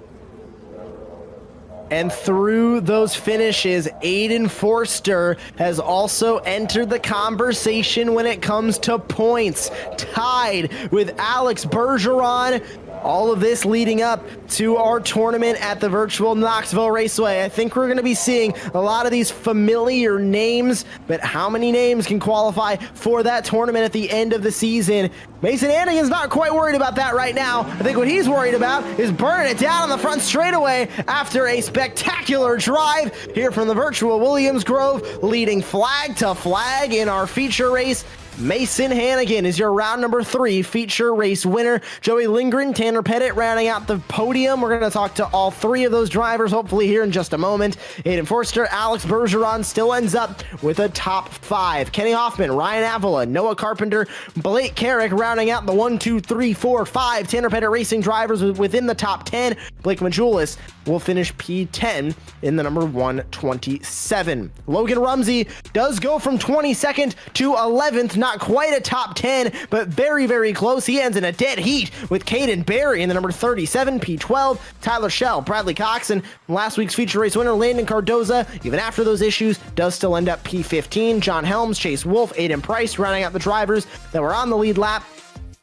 And through those finishes, Aiden Forster has also entered the conversation when it comes to points, tied with Alex Bergeron. All of this leading up to our tournament at the virtual Knoxville Raceway. I think we're going to be seeing a lot of these familiar names, but how many names can qualify for that tournament at the end of the season? Mason Hannigan's not quite worried about that right now. I think what he's worried about is burning it down on the front straightaway after a spectacular drive here from the virtual Williams Grove, leading flag to flag in our feature race. Mason Hannigan is your round number 3 feature race winner. Joey Lindgren, Tanner Pettit rounding out the podium. We're going to talk to all 3 of those drivers hopefully here in just a moment. Aiden Forster, Alex Bergeron still ends up with a top 5. Kenny Hoffman, Ryan Avila, Noah Carpenter, Blake Carrick rounding out the 1, 2, 3, 4, 5 Tanner Pettit Racing drivers within the top 10. Blake Majulis will finish P10 in the number 127. Logan Rumsey does go from 22nd to 11th. Not quite a top 10, but very, very close. He ends in a dead heat with Caden Barry in the number 37, P12. Tyler Schell, Bradley Cox, and last week's feature race winner, Landon Cardoza, even after those issues, does still end up P15. John Helms, Chase Wolf, Aiden Price, rounding out the drivers that were on the lead lap.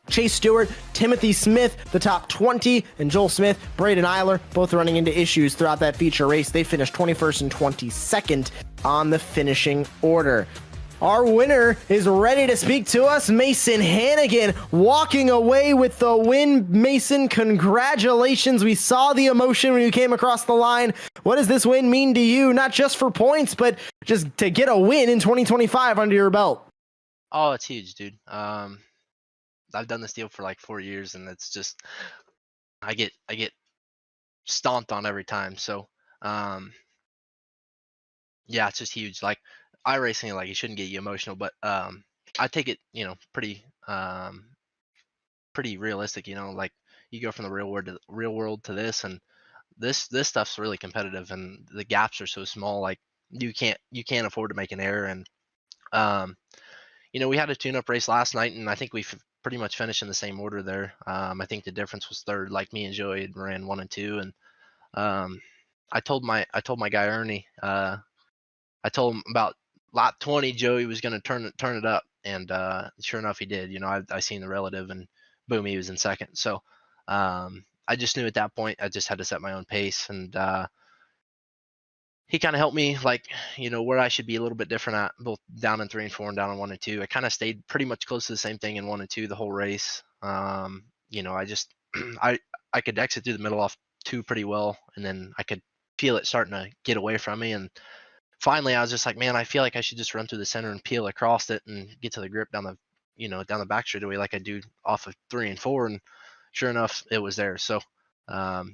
Chase Stewart, Timothy Smith, the top 20, and Joel Smith, Braden Eiler, both running into issues throughout that feature race. They finished 21st and 22nd on the finishing order. Our winner is ready to speak to us, Mason Hannigan, walking away with the win. Mason, congratulations. We saw the emotion when you came across the line. What does this win mean to you, not just for points, but just to get a win in 2025 under your belt? Oh, it's huge, dude. I've done this deal for like 4 years, and it's just I get stomped on every time. So yeah, it's just huge. Like iRacing, like it shouldn't get you emotional, but I take it, pretty realistic. Like you go from the real world to this, and this stuff's really competitive, and the gaps are so small. Like you can't afford to make an error. And we had a tune-up race last night, and I think we pretty much finished in the same order there. I think the difference was third. Like me and Joey had ran 1 and 2, and I told my guy Ernie, I told him about lap 20, Joey was going to turn it up, and sure enough, he did. I seen the relative, and boom, he was in second. So I just knew at that point I just had to set my own pace, and he kind of helped me, like, where I should be a little bit different at, both down in 3 and 4 and down in 1 and 2. I kind of stayed pretty much close to the same thing in 1 and 2 the whole race. I just I could exit through the middle off 2 pretty well, and then I could feel it starting to get away from me. And finally, I was just like, man, I feel like I should just run through the center and peel across it and get to the grip down the back straightaway like I do off of 3 and 4. And sure enough, it was there. So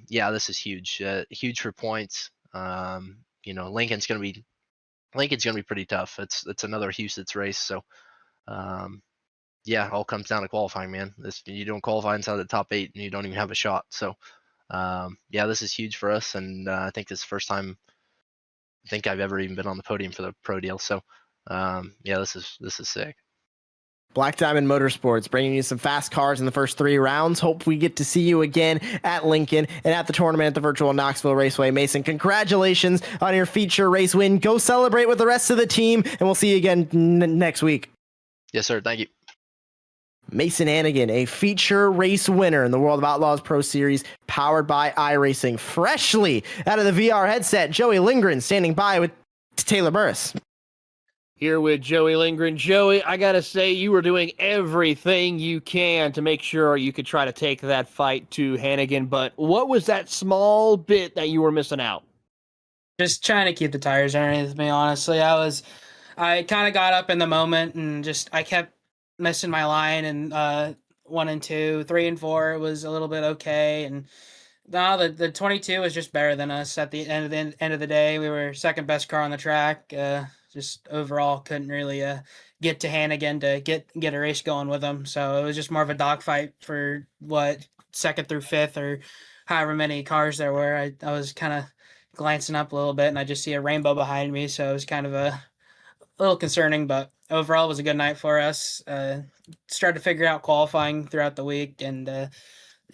yeah, this is huge, huge for points. Lincoln's gonna be pretty tough. It's another Houston's race. So yeah, it all comes down to qualifying, man. You don't qualify inside the top 8, and you don't even have a shot. So yeah, this is huge for us, and I think this is the first time I think I've ever even been on the podium for the pro deal. So yeah, this is sick. Black Diamond Motorsports, bringing you some fast cars in the first 3 rounds. Hope we get to see you again at Lincoln and at the tournament at the virtual Knoxville Raceway. Mason, congratulations on your feature race win. Go celebrate with the rest of the team, and we'll see you again next week. Yes, sir. Thank you. Mason Hannigan, a feature race winner in the World of Outlaws Pro Series, powered by iRacing. Freshly out of the VR headset, Joey Lindgren standing by with Taylor Burris. Here with Joey Lindgren. Joey, I got to say, you were doing everything you can to make sure you could try to take that fight to Hannigan, but what was that small bit that you were missing out? Just trying to keep the tires underneath me, honestly. I kind of got up in the moment and I kept missing my line, and 1 and 2, 3 and 4 it was a little bit okay, and now the 22 was just better than us at the end of the day. We were second best car on the track. Just overall couldn't really get to Hannigan to get a race going with him. So it was just more of a dogfight for second through fifth or however many cars there were. I was kind of glancing up a little bit and I just see a rainbow behind me, so it was kind of a little concerning, but overall it was a good night for us. Started to figure out qualifying throughout the week, and I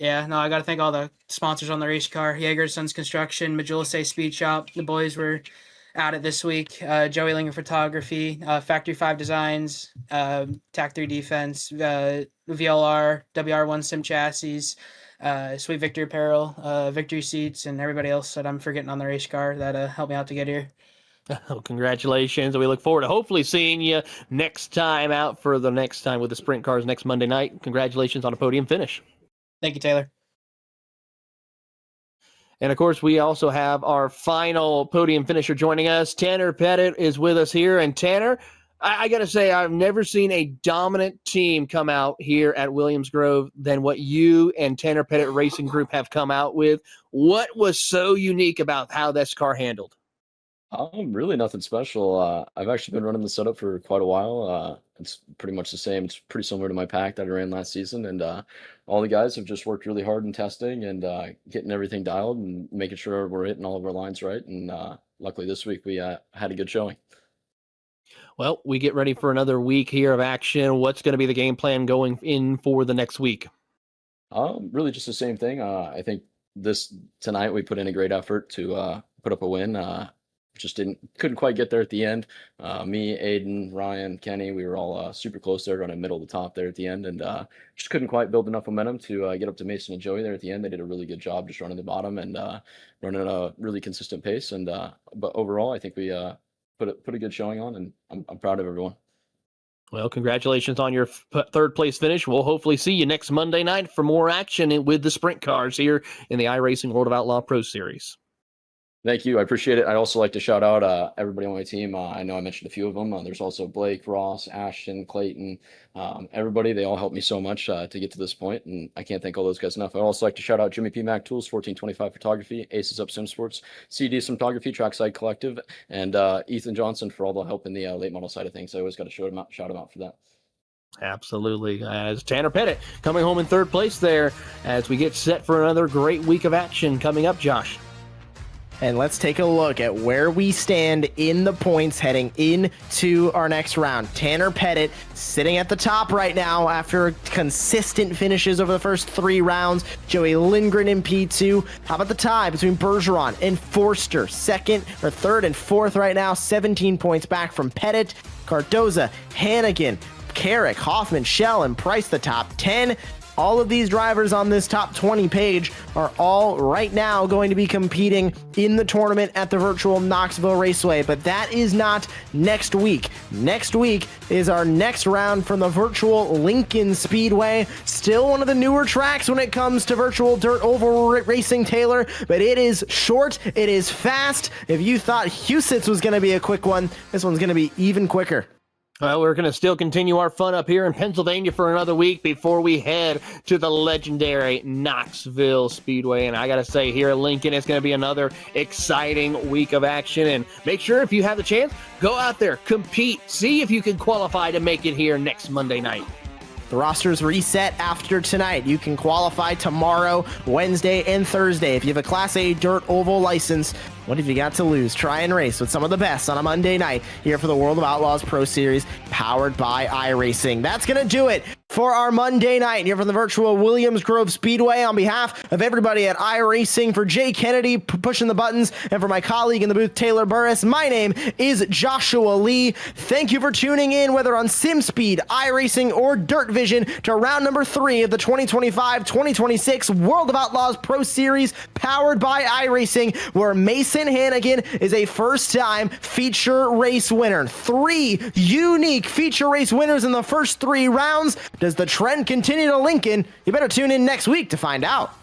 got to thank all the sponsors on the race car: Jaeger Sons Construction, Majulase Speed Shop. The boys were at it this week. Joey Linger Photography, Factory 5 Designs, TAC 3 Defense, VLR, WR1 Sim Chassis, Sweet Victory Apparel, Victory Seats, and everybody else that I'm forgetting on the race car that helped me out to get here. Oh, congratulations. We look forward to hopefully seeing you next time out for the next time with the sprint cars next Monday night. Congratulations on a podium finish. Thank you, Taylor. And of course, we also have our final podium finisher joining us. Tanner Pettit is with us here. And Tanner, I got to say, I've never seen a dominant team come out here at Williams Grove than what you and Tanner Pettit Racing Group have come out with. What was so unique about how this car handled? Really nothing special. I've actually been running the setup for quite a while. It's pretty much the same. It's pretty similar to my pack that I ran last season, and all the guys have just worked really hard in testing and getting everything dialed and making sure we're hitting all of our lines right. And luckily this week we had a good showing. Well, we get ready for another week here of action. What's going to be the game plan going in for the next week? Really just the same thing. I think tonight we put in a great effort to put up a win. Just couldn't quite get there at the end. Me, Aiden, Ryan, Kenny, we were all super close there, running middle to top there at the end, and just couldn't quite build enough momentum to get up to Mason and Joey there at the end. They did a really good job just running the bottom and running at a really consistent pace. And but overall, I think we put a good showing on, and I'm proud of everyone. Well, congratulations on your third place finish. We'll hopefully see you next Monday night for more action with the sprint cars here in the iRacing World of Outlaw Pro Series. Thank you. I appreciate it. I'd also like to shout out everybody on my team. I know I mentioned a few of them. There's also Blake, Ross, Ashton, Clayton, everybody. They all helped me so much to get to this point, and I can't thank all those guys enough. I'd also like to shout out Jimmy P. Mac Tools, 1425 Photography, Aces Up Sim Sports, CD Photography, Trackside Collective, and Ethan Johnson for all the help in the late model side of things. I always got to shout him out for that. Absolutely. As Tanner Pettit coming home in third place there as we get set for another great week of action coming up, Josh. And let's take a look at where we stand in the points heading into our next round. Tanner Pettit sitting at the top right now after consistent finishes over the first 3 rounds. Joey Lindgren in P2. How about the tie between Bergeron and Forster? Third and fourth right now. 17 points back from Pettit. Cardoza, Hannigan, Carrick, Hoffman, Shell, and Price the top 10. All of these drivers on this top 20 page are all right now going to be competing in the tournament at the virtual Knoxville Raceway, but that is not next week. Next week is our next round from the virtual Lincoln Speedway. Still one of the newer tracks when it comes to virtual dirt oval racing, Taylor, but it is short, it is fast. If you thought Huset's was going to be a quick one, this one's going to be even quicker. Well, we're going to still continue our fun up here in Pennsylvania for another week before we head to the legendary Knoxville Speedway. And I got to say, here at Lincoln, it's going to be another exciting week of action. And make sure if you have the chance, go out there, compete, see if you can qualify to make it here next Monday night. The rosters reset after tonight. You can qualify tomorrow, Wednesday, and Thursday. If you have a Class A dirt oval license, what have you got to lose? Try and race with some of the best on a Monday night here for the World of Outlaws Pro Series, powered by iRacing. That's going to do it for our Monday night here from the virtual Williams Grove Speedway. On behalf of everybody at iRacing, for Jay Kennedy pushing the buttons, and for my colleague in the booth, Taylor Burris, my name is Joshua Lee. Thank you for tuning in, whether on SimSpeed, iRacing, or Dirt Vision, to round number 3 of the 2025-2026 World of Outlaws Pro Series, powered by iRacing, where Mason Hannigan is a first-time feature race winner. 3 unique feature race winners in the first 3 rounds. Does the trend continue to Lincoln? You better tune in next week to find out.